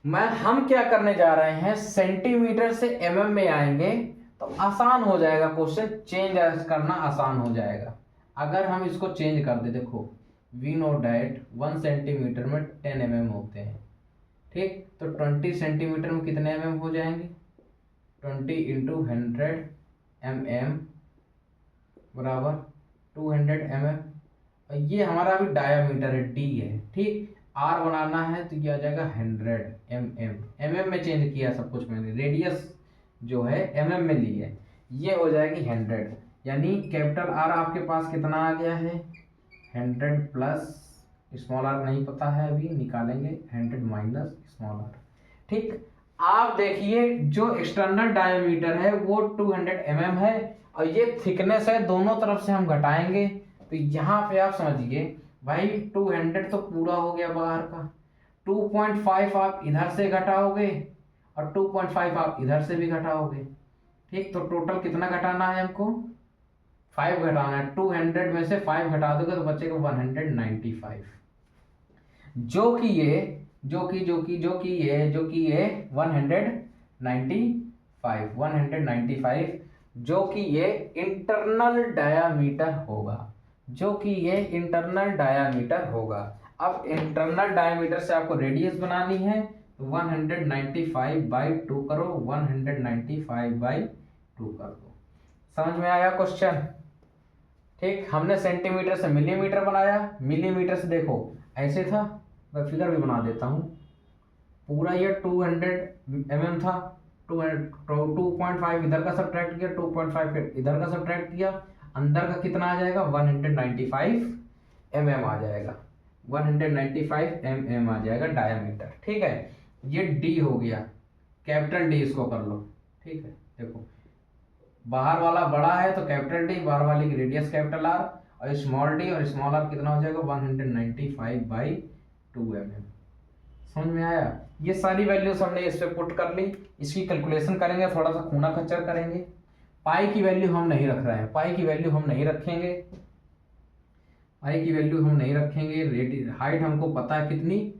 हम क्या करने जा रहे हैं, सेंटीमीटर से mm में आएंगे तो आसान हो जाएगा, क्वेश्चन चेंज करना आसान हो जाएगा। अगर हम इसको चेंज कर दे, देखो वी नो डैट 1 सेंटीमीटर में 10 mm होते हैं, ठीक, तो 20 सेंटीमीटर में कितने mm हो जाएंगे, 20 इंटू 100 mm बराबर 200 mm, और ये हमारा अभी डायामीटर है, डी है, ठीक, आर बनाना है तो ये आ जाएगा 100 mm में चेंज किया सब कुछ मैंने, रेडियस जो है mm में ली है, ये हो जाएगी 100, यानी कैपिटल आर आपके पास कितना आ गया है 100 प्लस स्मॉल आर नहीं पता है अभी निकालेंगे, 100 माइनस स्मॉल आर। ठीक, आप देखिए जो एक्सटर्नल डायमीटर है वो 200 mm है और ये थिकनेस है, दोनों तरफ से हम घटाएंगे तो यहाँ पे आप समझिए भाई 200 तो पूरा हो गया बाहर का, 2.5 आप इधर से घटाओगे और 2.5 आप इधर से भी घटाओगे। ठीक, तो टोटल कितना घटाना है हमको, 5 घटाना है, 200 में से 5 घटा दोगे तो बचेगा 195, जो कि ये 195 जो कि ये इंटरनल डायामीटर होगा, अब इंटरनल डायमीटर से आपको रेडियस बनानी है तो 195/2 करो, 195/2 कर दो। समझ में आया क्वेश्चन। ठीक, हमने सेंटीमीटर से मिलीमीटर बनाया, मिलीमीटर से देखो ऐसे था, मैं फिगर भी बना देता हूँ, पूरा ये 200 mm था, 2.5 इधर का सब्ट्रैक्ट किया, 2.5 इधर का सब्ट्रैक्ट किया, अंदर का कितना आ जाएगा 195 mm आ जाएगा, 195 mm आ जाएगा डायमीटर। ठीक है, ये डी हो गया, कैपिटल डी इसको कर लो। ठीक है, देखो बाहर वाला बड़ा है तो कैपिटल डी, बाहर वाली की रेडियस कैपिटल आर, और स्मॉल डी और स्मॉल आर कितना हो जाएगा 195/2 mm। समझ में आया? ये सारी वैल्यूज हमने इस पे पुट कर ली। इसकी कैलकुलेशन करेंगे, थोड़ा सा खूना खच्चर करेंगे। पाई की वैल्यू हम नहीं रख रहे हैं, पाई की वैल्यू हम नहीं रखेंगे, पाई की वैल्यू हम नहीं रखेंगे। हाइट हमको पता है कितनी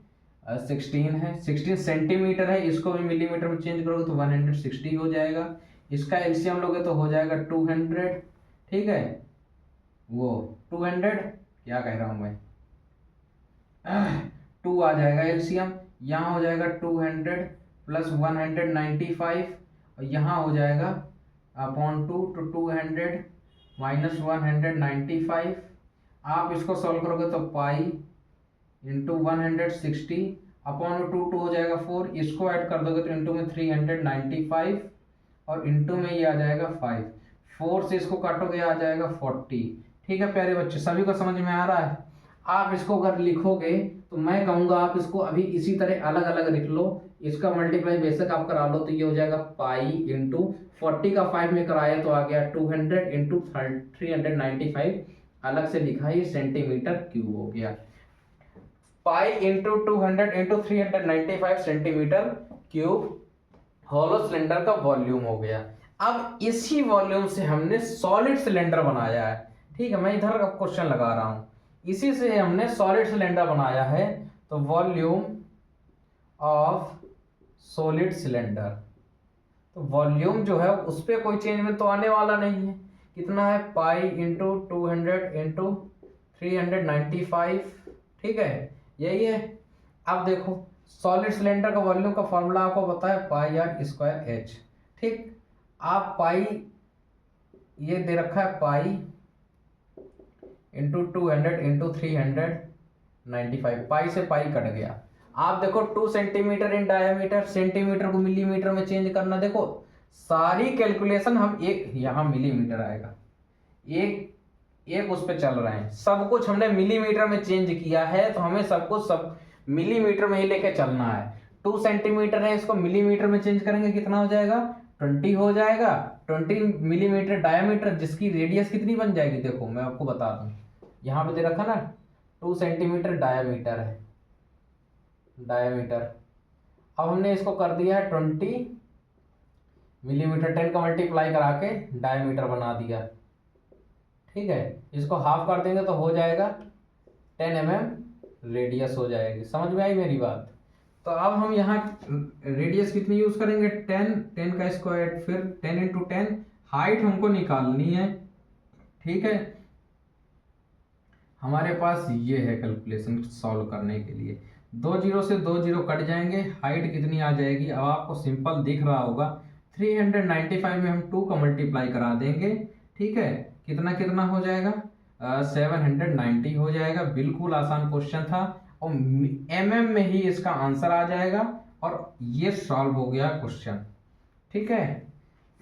16 है, 16 सेंटीमीटर है, इसको भी मिलीमीटर में चेंज करोगे तो 160 हो जाएगा। इसका एलसीएम लोगे तो हो जाएगा 200। ठीक है, वो 200 क्या कह रहा हूँ मैं 2 आ जाएगा एलसीएम। यहाँ हो जाएगा 200 प्लस 195, और यहाँ हो जाएगा अपॉन 2 तो 200 माइनस 195। आप इसको सॉल्व करोगे तो पाई इंटू 160 अपॉन 2 हो जाएगा 4, इसको ऐड कर दोगे तो इंटू में 395 और इंटू में ये आ जाएगा 5, 4 से इसको काटोगे आ जाएगा 40। ठीक है प्यारे बच्चे, सभी को समझ में आ रहा है? आप इसको अगर लिखोगे तो मैं कहूँगा आप इसको अभी इसी तरह अलग अलग लिख लो। इसका मल्टीप्लाई बेशक आप करा लो तो ये हो जाएगा पाई इंटू 40 का 5 में कराया तो आ गया 200 इंटू 395, अलग से लिखा है, सेंटीमीटर क्यूब हो गया। Pi into 200 into 395 centimetre cube hollow cylinder का वॉल्यूम हो गया। अब इसी वॉल्यूम से हमने सॉलिड सिलेंडर बनाया है। ठीक है, मैं इधर का क्वेश्चन लगा रहा हूं, इसी से हमने सॉलिड सिलेंडर बनाया है। तो वॉल्यूम ऑफ सॉलिड सिलेंडर, तो वॉल्यूम जो है उस पर कोई चेंज में तो आने वाला नहीं है। कितना है पाई इंटू 200 इंटू 395। ठीक है, यही है। अब देखो सॉलिड सिलेंडर का वॉल्यूम का फॉर्मूला आपको पता है पाई आर स्क्वायर एच। ठीक, आप पाई ये दे रखा है पाई इंटू 200 इंटू 395, पाई से पाई कट गया। आप देखो 2 सेंटीमीटर इन डायमीटर, सेंटीमीटर को मिलीमीटर में चेंज करना। देखो सारी कैलकुलेशन हम एक यहाँ मिलीमीटर आएगा, एक उस पर चल रहे हैं, सब कुछ हमने मिलीमीटर में चेंज किया है, तो हमें सब कुछ सब मिलीमीटर में ही लेके चलना है। 2 सेंटीमीटर है, इसको मिलीमीटर में चेंज करेंगे कितना हो जाएगा 20 हो जाएगा। 20 मिलीमीटर डायमीटर, जिसकी रेडियस कितनी बन जाएगी, देखो मैं आपको बता दूं, यहाँ पे दे रखा ना 2 सेंटीमीटर डायमीटर है, डायमीटर। अब हमने इसको कर दिया है 20 मिलीमीटर, 10 का मल्टीप्लाई करा के डायमीटर बना दिया। ठीक है, इसको हाफ कर देंगे तो हो जाएगा 10 mm रेडियस हो जाएगी। समझ में आई मेरी बात? तो अब हम यहाँ रेडियस कितनी यूज करेंगे 10 का स्क्वायर, फिर 10 इंटू 10, हाइट हमको निकालनी है। ठीक है, हमारे पास ये है कैलकुलेशन सॉल्व करने के लिए। 2 जीरो से 2 जीरो कट जाएंगे, हाइट कितनी आ जाएगी, अब आपको सिंपल दिख रहा होगा 395 में हम 2 का मल्टीप्लाई करा देंगे। ठीक है, कितना कितना हो जाएगा 790 हो जाएगा। बिल्कुल आसान क्वेश्चन था और mm में ही इसका आंसर आ जाएगा और ये सॉल्व हो गया क्वेश्चन। ठीक है,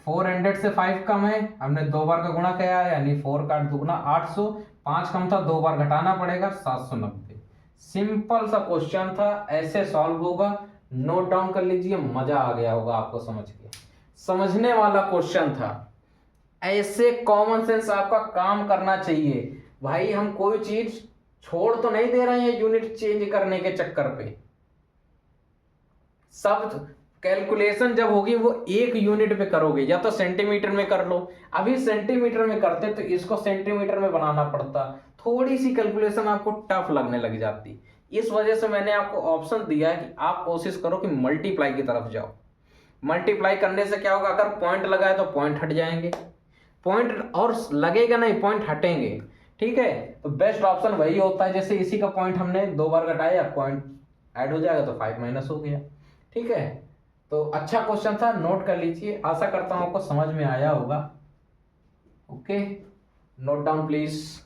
400 से 5 कम है, हमने 2 बार का गुणा किया है, यानी 4 का दुगना 800, 5 कम था 2 बार घटाना पड़ेगा 790। सिंपल सा क्वेश्चन था, ऐसे सॉल्व होगा, नोट डाउन कर लीजिए, मजा आ गया होगा आपको समझ के। समझने वाला क्वेश्चन था, ऐसे कॉमन सेंस आपका काम करना चाहिए भाई। हम कोई चीज छोड़ तो नहीं दे रहे हैं यूनिट चेंज करने के चक्कर पे। सब कैलकुलेशन जब होगी वो एक यूनिट पे करोगे, या तो सेंटीमीटर में कर लो। अभी सेंटीमीटर में करते तो इसको सेंटीमीटर में बनाना पड़ता, थोड़ी सी कैलकुलेशन आपको टफ लगने लग जाती। इस वजह से मैंने आपको ऑप्शन दिया है कि आप कोशिश करो कि मल्टीप्लाई की तरफ जाओ। मल्टीप्लाई करने से क्या होगा, अगर पॉइंट लगाए तो पॉइंट हट जाएंगे, पॉइंट और लगेगा नहीं, पॉइंट हटेंगे। ठीक है, तो बेस्ट ऑप्शन वही होता है। जैसे इसी का पॉइंट हमने 2 बार घटाया, पॉइंट ऐड हो जाएगा तो 5 माइनस हो गया। ठीक है, तो अच्छा क्वेश्चन था, नोट कर लीजिए। आशा करता हूं आपको समझ में आया होगा। Okay, note down please.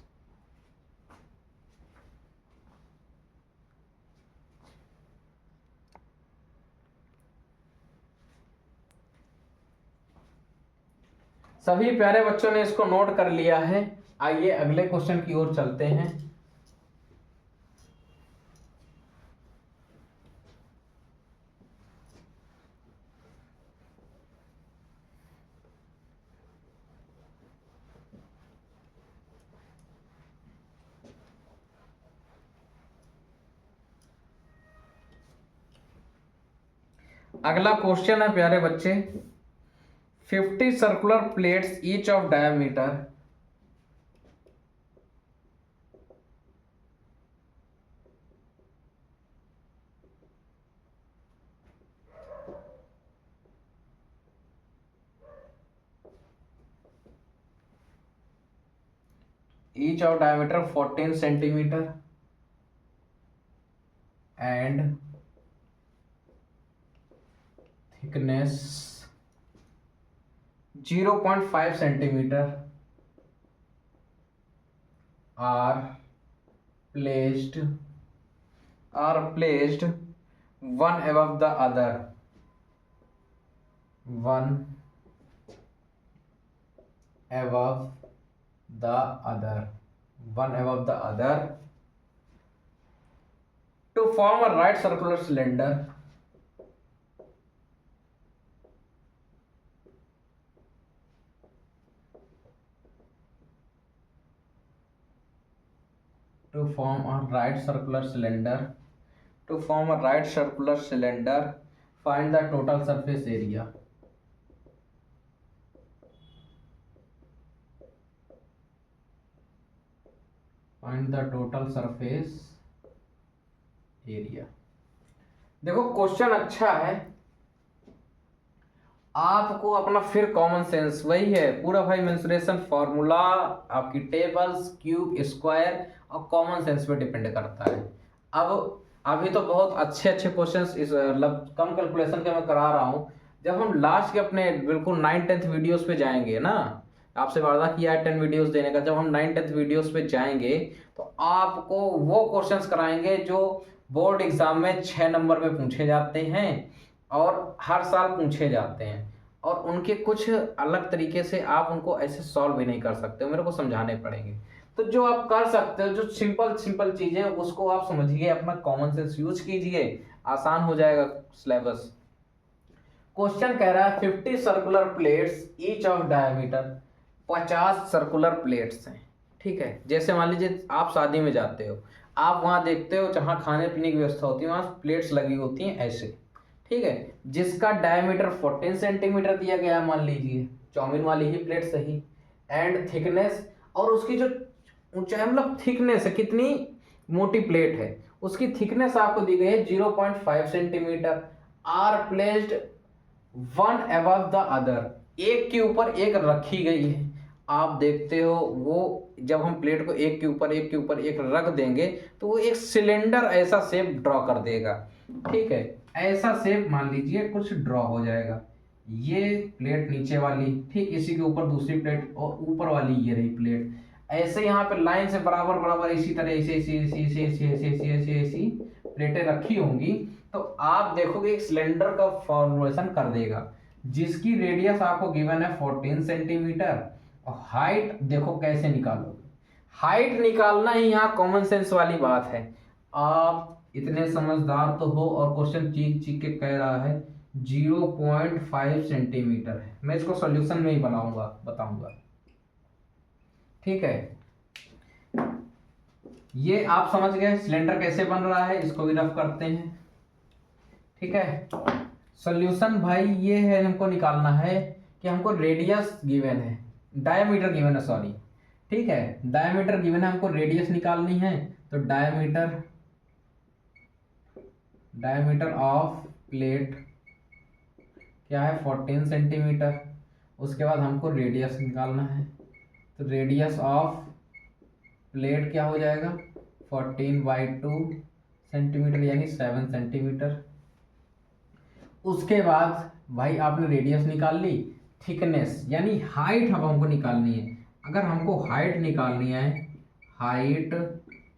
सभी प्यारे बच्चों ने इसको नोट कर लिया है। आइए अगले क्वेश्चन की ओर चलते हैं। अगला क्वेश्चन है प्यारे बच्चे, 50 circular plates each of diameter each of diameter 14 centimeter and thickness 0.5 centimeter are placed one above the other, one above the other to form a right circular cylinder find the total surface area. देखो question अच्छा है, आपको अपना फिर common sense वही है पूरा भाई, मेंसुरेशन फार्मूला, आपकी टेबल्स, क्यूब, स्क्वायर और कॉमन सेंस पे डिपेंड करता है। अब अभी तो बहुत अच्छे अच्छे क्वेश्चंस इस मतलब कम कैलकुलेशन के मैं करा रहा हूँ। जब हम लास्ट के अपने बिल्कुल 9-10th वीडियोस पे जाएंगे ना, आपसे वादा किया है 10 वीडियोस देने का, जब हम 9-10th वीडियोस पे जाएंगे तो आपको वो क्वेश्चंस कराएंगे जो बोर्ड एग्जाम में 6 नंबर पे पूछे जाते हैं और हर साल पूछे जाते हैं, और उनके कुछ अलग तरीके से आप उनको ऐसे सॉल्व भी नहीं कर सकते हो, मेरे को समझाने पड़ेंगे। तो जो आप कर सकते हो, जो सिंपल चीजें उसको आप समझिए, अपना कॉमन सेंस यूज कीजिए, आसान हो जाएगा सिलेबस। क्वेश्चन कह रहा है 50 circular plates each of diameter, 50 circular plates हैं, ठीक है। जैसे मान लीजिए आप शादी में जाते हो, आप वहां देखते हो जहां खाने पीने की व्यवस्था होती है वहां प्लेट्स लगी होती हैं ऐसे, ठीक है, जिसका डायमीटर 14 सेंटीमीटर दिया गया है, मान लीजिए चाउमीन वाली ही प्लेट सही, एंड थिकनेस, और उसकी जो ऊंचाई मतलब थिकनेस है, कितनी मोटी प्लेट है, उसकी थिकनेस आपको दी गई है 0.5 centimetre, are placed one above the other, एक के ऊपर एक रखी गई है। आप देखते हो वो जब हम प्लेट को एक के ऊपर एक रख देंगे तो वो एक सिलेंडर ऐसा शेप ड्रॉ कर देगा, ठीक है, ऐसा शेप मान लीजिए कुछ ड्रॉ हो जाएगा। ये प्लेट नीचे वाली, ठीक इसी के ऊपर दूसरी प्लेट और ऊपर वाली ये रही प्लेट, ऐसे यहाँ पे लाइन से बराबर इसी तरह ऐसी प्लेटें रखी होंगी, तो आप देखोगे एक सिलेंडर का फॉर्मेशन कर देगा, जिसकी रेडियस आपको गिवन है 14 सेंटीमीटर, और हाइट देखो कैसे निकालोगे, हाइट निकालना ही यहाँ कॉमन सेंस वाली बात है। आप इतने समझदार तो हो और क्वेश्चन चीख के कह रहा है 0.5 सेंटीमीटर है, मैं इसको सॉल्यूशन में ही बताऊंगा, ठीक है। ये आप समझ गए सिलेंडर कैसे बन रहा है, इसको भी रफ करते हैं, ठीक है। सॉल्यूशन भाई ये है, हमको निकालना है कि हमको रेडियस गिवन है, डायमीटर गिवन है, सॉरी, ठीक है, डायमीटर गिवन है, हमको रेडियस निकालनी है, तो डायमीटर ऑफ प्लेट क्या है 14 सेंटीमीटर, उसके बाद हमको रेडियस निकालना है, तो रेडियस ऑफ प्लेट क्या हो जाएगा 14/2 सेंटीमीटर यानी 7 सेंटीमीटर। उसके बाद भाई आपने रेडियस निकाल ली, थिकनेस यानी हाइट अब हमको निकालनी है। अगर हमको हाइट निकालनी है, हाइट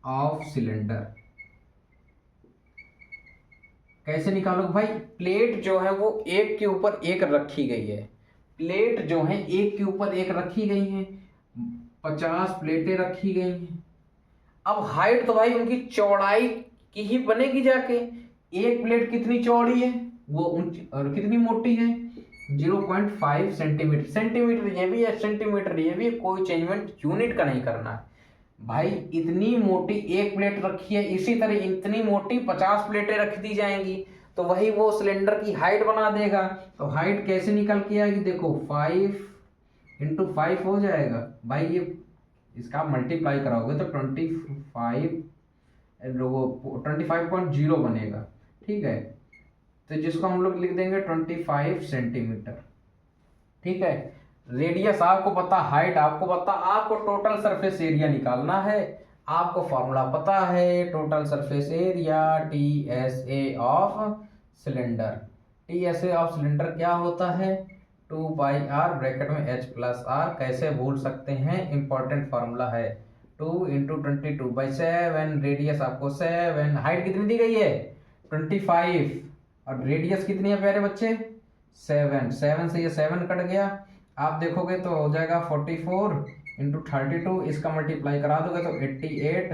ऑफ सिलेंडर कैसे निकालोगे भाई, प्लेट जो है वो एक के ऊपर एक रखी गई है, प्लेट जो है एक के ऊपर एक रखी गई हैं, 50 प्लेटें रखी गई हैं। अब हाइट तो भाई उनकी चौड़ाई की ही बनेगी जाके। एक प्लेट कितनी चौड़ी है वो और कितनी मोटी है 0.5 सेंटीमीटर। सेंटीमीटर ये भी है, सेंटीमीटर ये भी है, कोई चेंजमेंट यूनिट का नहीं करना है भाई। इतनी मोटी एक प्लेट रखी है, इसी तरह इतनी मोटी 50 प्लेटें रख दी जाएंगी तो वही वो सिलेंडर की हाइट बना देगा। तो हाइट कैसे निकल के आएगी, देखो 5 × 5 हो जाएगा भाई। ये इसका मल्टीप्लाई कराओगे तो 25.0 बनेगा, ठीक है। तो जिसको हम लोग लिख देंगे 25 सेंटीमीटर, ठीक है। रेडियस आपको पता, हाइट आपको पता, आपको टोटल सरफेस एरिया निकालना है। आपको फॉर्मूला पता है, total surface area TSA of cylinder. TSA of cylinder क्या होता है 2/r ब्रैकेट में H+r। कैसे भूल सकते हैं, इंपॉर्टेंट फार्मूला है। 2 × 22/7, रेडियस आपको 7, हाइट कितनी दी गई है 25 और रेडियस कितनी है प्यारे बच्चे 7। 7 से ये 7 कट गया, आप देखोगे तो हो जाएगा 44 × 32। इसका मल्टीप्लाई करा दोगे तो 88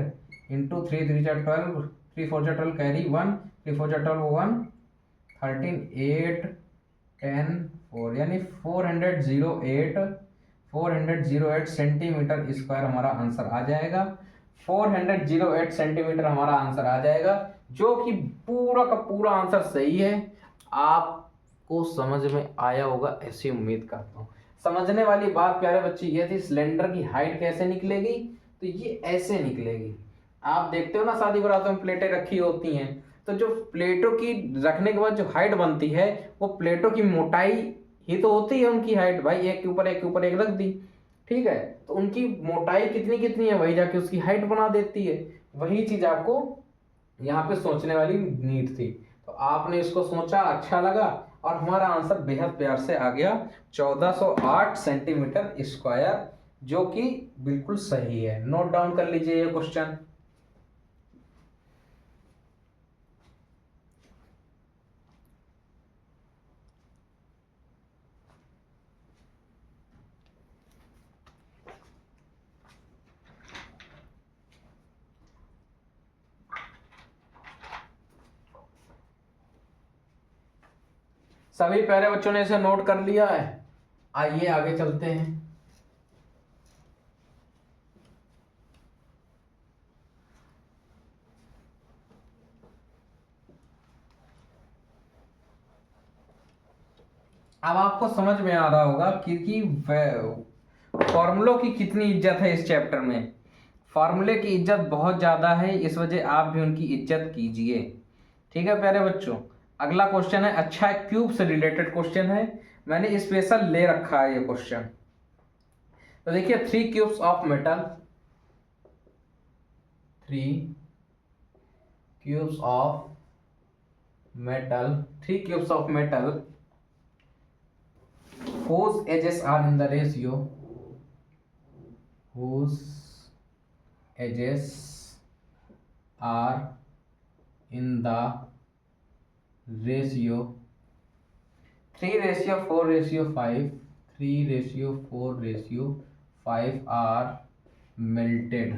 × 3 3 12, 3 4 12 कैरी 1, 3 4 12 1, 13 8 10 4 यानी 408 सेंटीमीटर स्क्वायर हमारा आंसर आ जाएगा। 408 सेंटीमीटर हमारा आंसर आ जाएगा, जो कि पूरा का पूरा आंसर सही है। आपको समझ में आया होगा ऐसी उम्मीद करता हूँ। समझने वाली बात प्यारे बच्चे ये थी, सिलेंडर की हाइट कैसे निकलेगी, तो ये ऐसे निकलेगी। आप देखते हो ना शादी बारातों में प्लेटें रखी होती हैं, तो जो प्लेटों की रखने के बाद जो हाइट बनती है वो प्लेटों की मोटाई ही तो होती है उनकी हाइट भाई। एक के ऊपर एक के ऊपर एक रख दी, ठीक है, तो उनकी मोटाई कितनी कितनी है वही जाके उसकी हाइट बना देती है। वही चीज आपको यहाँ पे सोचने वाली नीड थी, तो आपने इसको सोचा, अच्छा लगा और हमारा आंसर बेहद प्यार से आ गया 1408 सेंटीमीटर स्क्वायर, जो कि बिल्कुल सही है। नोट डाउन कर लीजिए ये क्वेश्चन। सभी प्यारे बच्चों ने इसे नोट कर लिया है, आइए आगे चलते हैं। अब आपको समझ में आ रहा होगा कि फॉर्मूलों की कितनी इज्जत है इस चैप्टर में। फॉर्मूले की इज्जत बहुत ज़्यादा है, इस वजह आप भी उनकी इज्जत कीजिए, ठीक है प्यारे बच्चों। अगला क्वेश्चन है, अच्छा है क्यूब से रिलेटेड क्वेश्चन है, मैंने स्पेशल ले रखा है ये क्वेश्चन। तो देखिए 3 cubes of metal, 3 cubes of metal, 3 cubes of metal whose edges are in the ratio, whose edges are in the ratio 3:4:5, 3:4:5 are melted,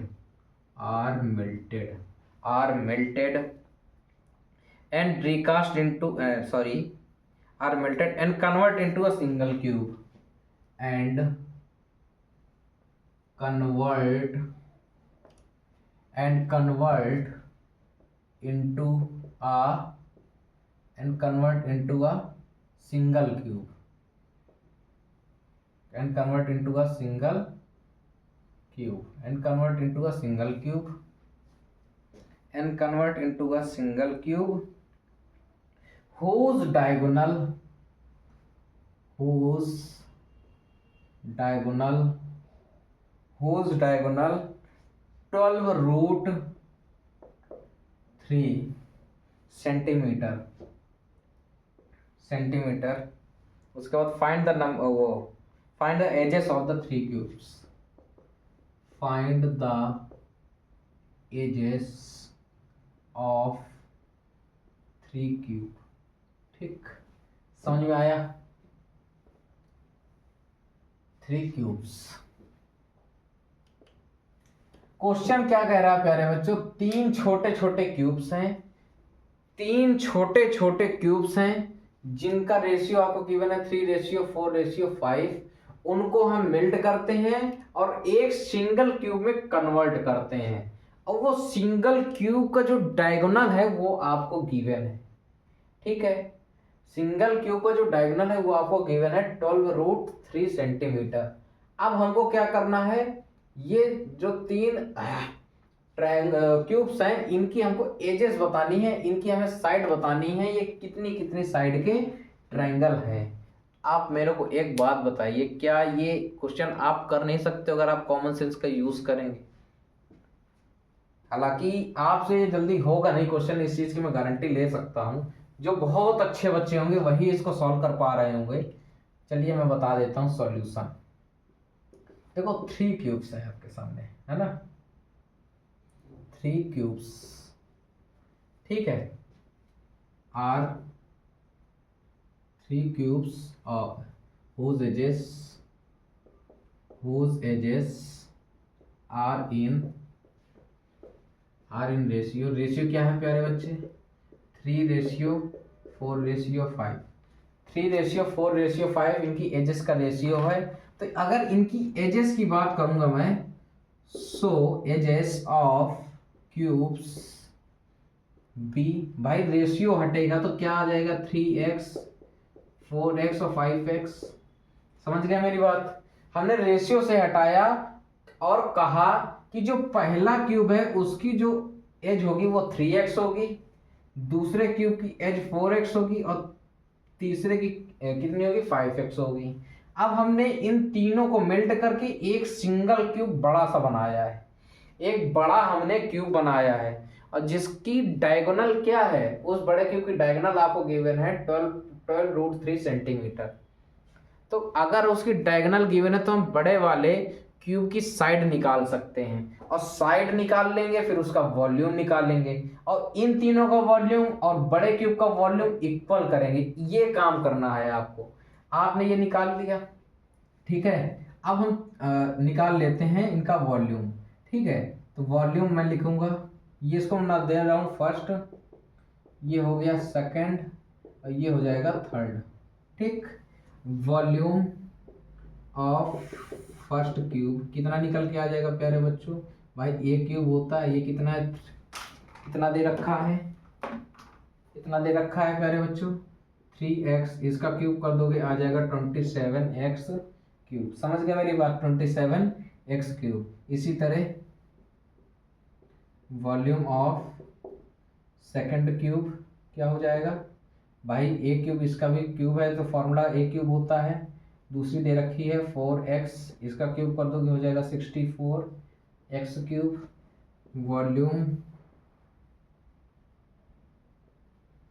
and recast into are melted and convert into a single cube, and convert into a single cube, and convert into a single cube, and convert into a single cube, and convert into a single cube whose diagonal 12√3 centimetre. उसके बाद find the edges of the 3 cubes, find the edges of 3 cube, ठीक। समझ में आया। 3 cubes. Question क्या कह रहा है प्यारे बच्चों, 3 छोटे छोटे क्यूब्स हैं, 3 छोटे छोटे क्यूब्स हैं जिनका रेशियो आपको गिवन है 3:4:5। उनको हम मेल्ट करते हैं और एक सिंगल क्यूब में कन्वर्ट करते हैं, और वो सिंगल क्यूब का जो डायगोनल है वो आपको गिवन है। ठीक है, सिंगल क्यूब का जो डायगोनल है वो आपको गिवन है 12√3 सेंटीमीटर। अब हमको क्या करना है, ये जो 3 क्यूब्स हैं इनकी हमको एजेस बतानी है, इनकी हमें साइड बतानी है, ये कितनी कितनी साइड के ट्रायंगल है। आप मेरे को एक बात बताइए, क्या ये क्वेश्चन आप कर नहीं सकते अगर आप कॉमन सेंस का यूज करेंगे? हालांकि आपसे ये जल्दी होगा नहीं क्वेश्चन, इस चीज की मैं गारंटी ले सकता हूं। जो बहुत अच्छे बच्चे होंगे वही इसको सॉल्व कर पा रहे होंगे। चलिए मैं बता देता हूं सॉल्यूशन। देखो 3 क्यूब्स है आपके सामने, है ना, 3 क्यूब्स। ठीक है, are 3 cubes of whose edges are in ratio क्या है प्यारे बच्चे, 3:4:5। 3:4:5 इनकी एजेस का रेशियो है। तो अगर इनकी एजेस की बात करूंगा मैं, सो एजेस ऑफ क्यूब्स बी, भाई रेशियो हटेगा तो क्या आ जाएगा, 3x 4x और 5x। समझ गया मेरी बात? हमने रेशियो से हटाया और कहा कि जो पहला क्यूब है उसकी जो एज होगी वो 3x होगी, दूसरे क्यूब की एज 4x होगी और तीसरे की कितनी होगी, 5x होगी। अब हमने इन तीनों को मेल्ट करके एक सिंगल क्यूब बड़ा सा बनाया है, एक बड़ा हमने क्यूब बनाया है, और जिसकी डायगोनल क्या है, उस बड़े क्यूब की डायगोनल आपको गिवन है 12√3 सेंटीमीटर। तो अगर उसकी डायगोनल गिवन है तो हम बड़े वाले क्यूब की साइड निकाल सकते हैं, और साइड निकाल लेंगे फिर उसका वॉल्यूम निकालेंगे, और इन तीनों का वॉल्यूम और बड़े क्यूब का वॉल्यूम इक्वल करेंगे। ये काम करना है आपको। आपने ये निकाल लिया, ठीक है। अब हम निकाल लेते हैं इनका वॉल्यूम। ठीक है, तो वॉल्यूम मैं लिखूंगा, ये इसको मैं दे रहा हूँ फर्स्ट, ये हो गया सेकंड और ये हो जाएगा थर्ड। ठीक, वॉल्यूम ऑफ फर्स्ट क्यूब कितना निकल के आ जाएगा प्यारे बच्चों, भाई ए क्यूब होता है, ये कितना है, कितना दे रखा है, कितना दे रखा है प्यारे बच्चों, 3x, इसका क्यूब कर दोगे आ जाएगा 27x क्यूब। समझ गए मेरी बात, 27x क्यूब। इसी तरह वॉल्यूम ऑफ सेकंड क्यूब क्या हो जाएगा, भाई ए क्यूब इसका भी क्यूब है तो फॉर्मूला ए क्यूब होता है, दूसरी दे रखी है 4x, इसका क्यूब कर दोगे हो जाएगा 64x cube.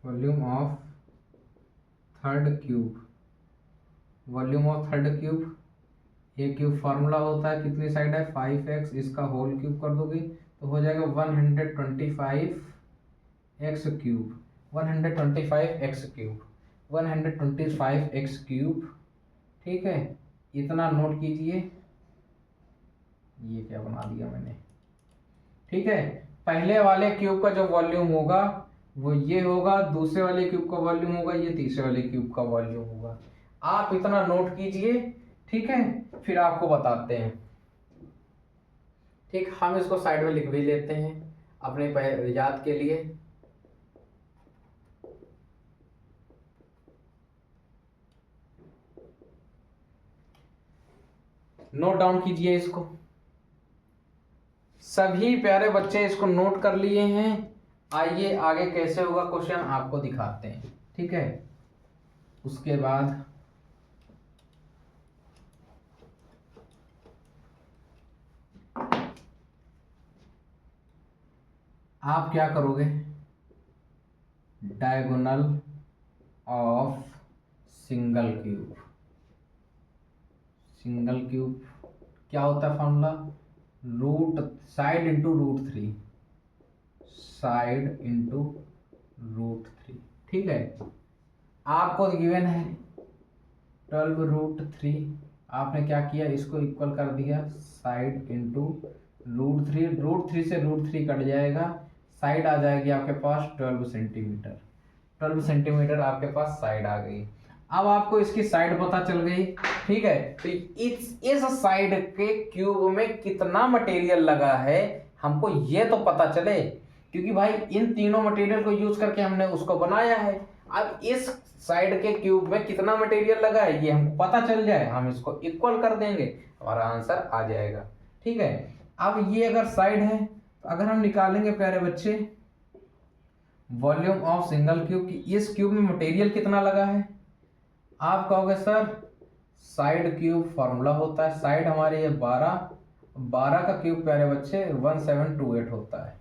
Volume of third cube, volume of third cube, A cube formula होता है, कितनी साइड है 5x, इसका होल क्यूब कर दोगे तो हो जाएगा 125x cube, 125x cube, 125x cube. ठीक है, इतना नोट कीजिए, ये क्या बना दिया मैंने। ठीक है, पहले वाले क्यूब का जो वॉल्यूम होगा वो ये होगा, दूसरे वाले क्यूब का वॉल्यूम होगा ये, तीसरे वाले क्यूब का वॉल्यूम होगा। आप इतना नोट कीजिए, ठीक है, फिर आपको बताते हैं। ठीक, हम इसको साइड में लिख भी लेते हैं अपने याद के लिए। नोट डाउन कीजिए इसको, सभी प्यारे बच्चे इसको नोट कर लिए हैं। आइए आगे कैसे होगा क्वेश्चन आपको दिखाते हैं। ठीक है, उसके बाद आप क्या करोगे, diagonal of single cube, single cube क्या होता है formula, root side into √3, side into √3। ठीक है, आपको गिवन है 12√3, आपने क्या किया, इसको इक्वल कर दिया साइड इंटू √3, √3 से √3 कट जाएगा, साइड आ जाएगी आपके पास 12 सेंटीमीटर। 12 सेंटीमीटर आपके पास साइड आ गई। अब आपको इसकी साइड पता चल गई, ठीक है। तो इस साइड के क्यूब में कितना मटेरियल लगा है हमको ये तो पता चले, क्योंकि भाई इन तीनों मटेरियल को यूज करके हमने उसको बनाया है। अब इस साइड के क्यूब में कितना मटेरियल लगा है ये हमको पता चल जाए, हम इसको इक्वल कर देंगे, हमारा आंसर आ जाएगा, ठीक है। अब ये अगर साइड है तो अगर हम निकालेंगे प्यारे बच्चे वॉल्यूम ऑफ सिंगल क्यूब की, इस क्यूब में मटेरियल कितना लगा है, आप कहोगे सर साइड क्यूब फॉर्मूला होता है, साइड हमारी है 12 का क्यूब प्यारे बच्चे 1728 होता है,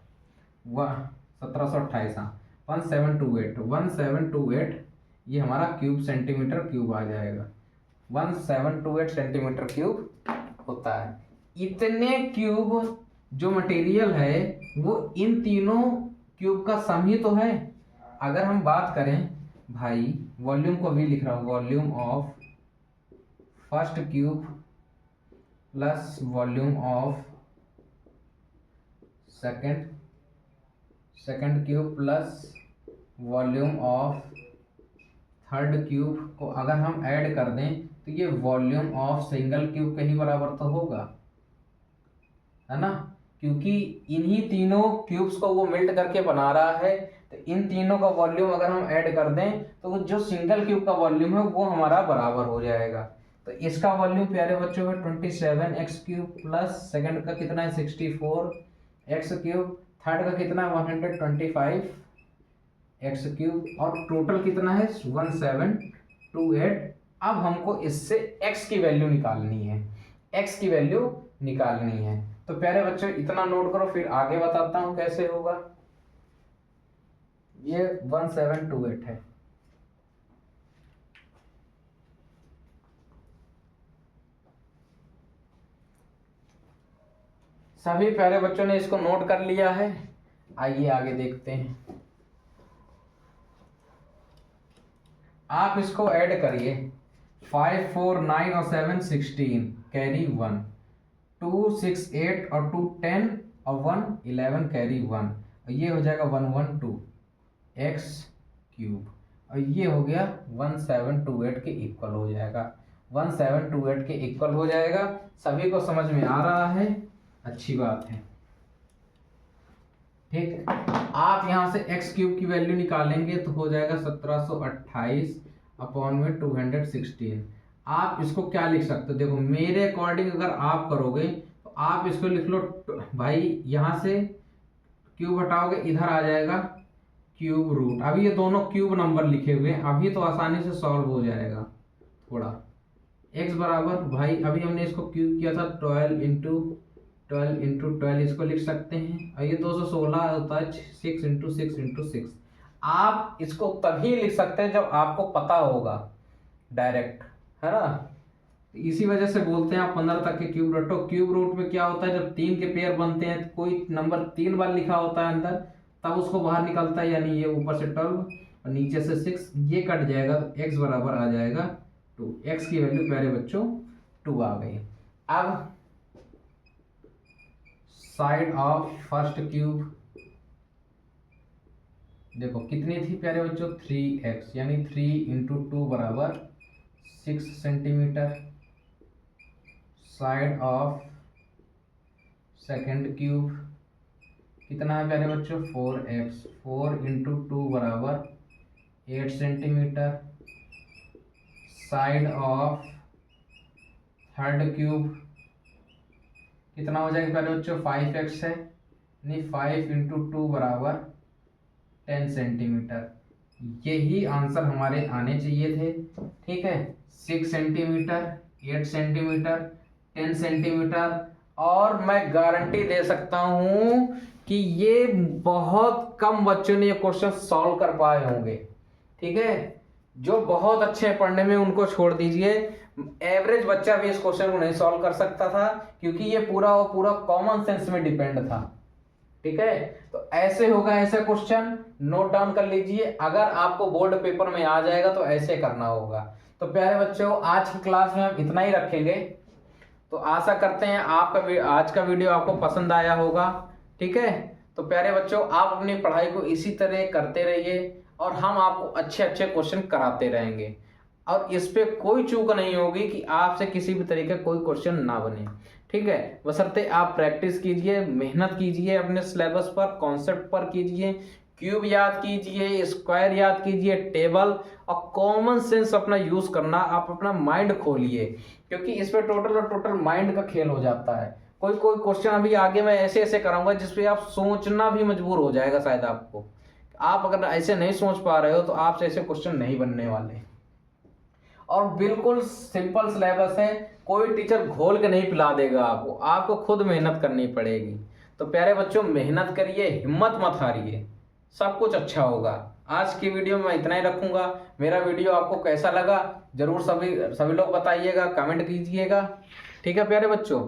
1728, हाँ 1728 ये हमारा क्यूब सेंटीमीटर क्यूब आ जाएगा, 1728 सेंटीमीटर क्यूब होता है। इतने क्यूब जो मटेरियल है वो इन तीनों क्यूब का सम ही तो है। अगर हम बात करें भाई, वॉल्यूम को भी लिख रहा हूँ, volume of first cube plus volume of second cube plus volume of third cube को अगर हम ऐड कर दें तो ये वॉल्यूम ऑफ सिंगल क्यूब के ही बराबर तो होगा, है ना, क्योंकि इन्हीं तीनों क्यूब्स को वो मेल्ट करके बना रहा है। तो इन तीनों का वॉल्यूम अगर हम ऐड कर दें तो जो सिंगल क्यूब का वॉल्यूम है वो हमारा बराबर हो जाएगा। तो इसका वॉल्यूम प्यारे बच्चों है 27x³ प्लस सेकंड का कितना है 64x³, थर्ड का कितना है 125x³ और टोटल कितना है 1728। अब हमको इससे x की वैल्यू निकालनी है, x की वैल्यू निकालनी है। तो प्यारे बच्चों इतना नोट करो, फिर आगे बताता हूं कैसे होगा। ये 1728 है। सभी प्यारे बच्चों ने इसको नोट कर लिया है, आइए आगे देखते हैं। आप इसको ऐड करिए, 5 4 9 और 7 16 कैरी 1, 2 6 8 और 2 10 और 1 11 कैरी 1, और ये हो जाएगा 112x³ और ये हो गया 1728 के इक्वल हो जाएगा, 1728 के इक्वल हो जाएगा। सभी को समझ में आ रहा है, अच्छी बात है, ठीक है। आप यहां से x³ की वैल्यू निकालेंगे तो हो जाएगा 1728 अपॉन में 216। आप इसको क्या लिख सकते हो, देखो मेरे अकॉर्डिंग अगर आप करोगे तो आप इसको लिख लो भाई, यहां से क्यूब हटाओगे इधर आ जाएगा क्यूब रूट। अभी ये दोनों क्यूब नंबर लिखे हुए हैं, अभी तो आसानी से सॉल्व हो जाएगा। थोड़ा x बराबर भाई अभी हमने इसको क्यूब किया था 12 इंटू 12 इसको लिख सकते हैं, और ये 216 होता है 6 इंटू 6 इंटू 6। आप इसको तभी लिख सकते हैं जब आपको पता होगा डायरेक्ट, है ना। इसी वजह से बोलते हैं आप 15 तक के क्यूब रटो। क्यूब रूट में क्या होता है, जब 3 के पेयर बनते हैं, कोई नंबर 3 बार लिखा होता है अंदर, तब उसको बाहर निकलता है, यानी ये ऊपर से 12 और नीचे से 6, ये कट जाएगा तो x बराबर आ जाएगा 2। x की वैल्यू प्यारे बच्चों 2 आ गई। अब साइड ऑफ फर्स्ट क्यूब देखो कितनी थी प्यारे बच्चों 3x, यानी 3 इंटू 2 बराबर 6 centimetre. Side of second cube कितना है प्यारे बच्चों 4x, 4 इंटू 2 बराबर 8 centimetre. Side of third cube कितना हो जाएगा प्यारे बच्चों 5x है, नहीं 5 इंटू 2 बराबर 10 सेंटीमीटर। यही आंसर हमारे आने चाहिए थे, ठीक है। 6 सेंटीमीटर, 8 सेंटीमीटर, 10 सेंटीमीटर, और मैं गारंटी दे सकता हूं कि ये बहुत कम बच्चों ने ये क्वेश्चन सॉल्व कर पाए होंगे, ठीक है। जो बहुत अच्छे हैं पढ़ने में उनको छोड़ दीजिए, एवरेज बच्चा भी इस क्वेश्चन को नहीं सॉल्व कर सकता था, क्योंकि ये पूरा और पूरा कॉमन सेंस में डिपेंड था, ठीक है। तो ऐसे होगा, ऐसे क्वेश्चन नोट डाउन कर लीजिए। अगर आपको बोर्ड पेपर में आ जाएगा तो ऐसे करना होगा। तो प्यारे बच्चों, आज की क्लास में हम इतना ही रखेंगे। तो आशा करते हैं आपका आज का वीडियो आपको पसंद आया होगा। ठीक है, तो प्यारे बच्चों, आप अपनी पढ़ाई को इसी तरह करते रहिए और हम आपको अच्छे अच्छे क्वेश्चन कराते रहेंगे। और इस पे कोई चूक नहीं होगी कि आपसे किसी भी तरीके कोई क्वेश्चन ना बने। ठीक है, बशर्ते आप प्रैक्टिस कीजिए, मेहनत कीजिए, अपने सिलेबस पर, कॉन्सेप्ट पर कीजिए, क्यूब याद कीजिए, स्क्वायर याद कीजिए, टेबल और कॉमन सेंस अपना यूज करना। आप अपना माइंड खोलिए, क्योंकि इस पे टोटल और टोटल माइंड का खेल हो जाता है। कोई कोई क्वेश्चन अभी आगे मैं ऐसे ऐसे कराऊंगा जिसपे आप सोचना भी मजबूर हो जाएगा शायद आपको। आप अगर ऐसे नहीं सोच पा रहे हो तो आपसे ऐसे क्वेश्चन नहीं बनने वाले। और बिल्कुल सिंपल सिलेबस है, कोई टीचर घोल के नहीं पिला देगा आपको, आपको खुद मेहनत करनी पड़ेगी। तो प्यारे बच्चों, मेहनत करिए, हिम्मत मत हारिए, सब कुछ अच्छा होगा। आज की वीडियो में इतना ही रखूंगा। मेरा वीडियो आपको कैसा लगा जरूर सभी लोग बताइएगा, कमेंट कीजिएगा। ठीक है प्यारे बच्चों,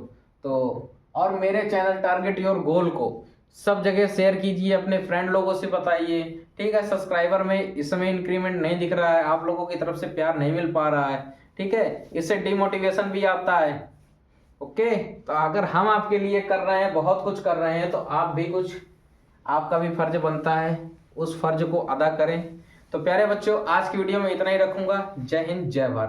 तो और मेरे चैनल टारगेट योर गोल को सब जगह शेयर कीजिए, अपने फ्रेंड लोगों से बताइए। ठीक है, सब्सक्राइबर में इस समय इंक्रीमेंट नहीं दिख रहा है, आप लोगों की तरफ से प्यार नहीं मिल पा रहा है। ठीक है, इससे डिमोटिवेशन भी आता है। ओके, तो अगर हम आपके लिए कर रहे हैं, बहुत कुछ कर रहे हैं, तो आप भी कुछ, आपका भी फर्ज बनता है, उस फर्ज को अदा करें। तो प्यारे बच्चों, आज की वीडियो में इतना ही रखूंगा। जय हिंद, जय भारत।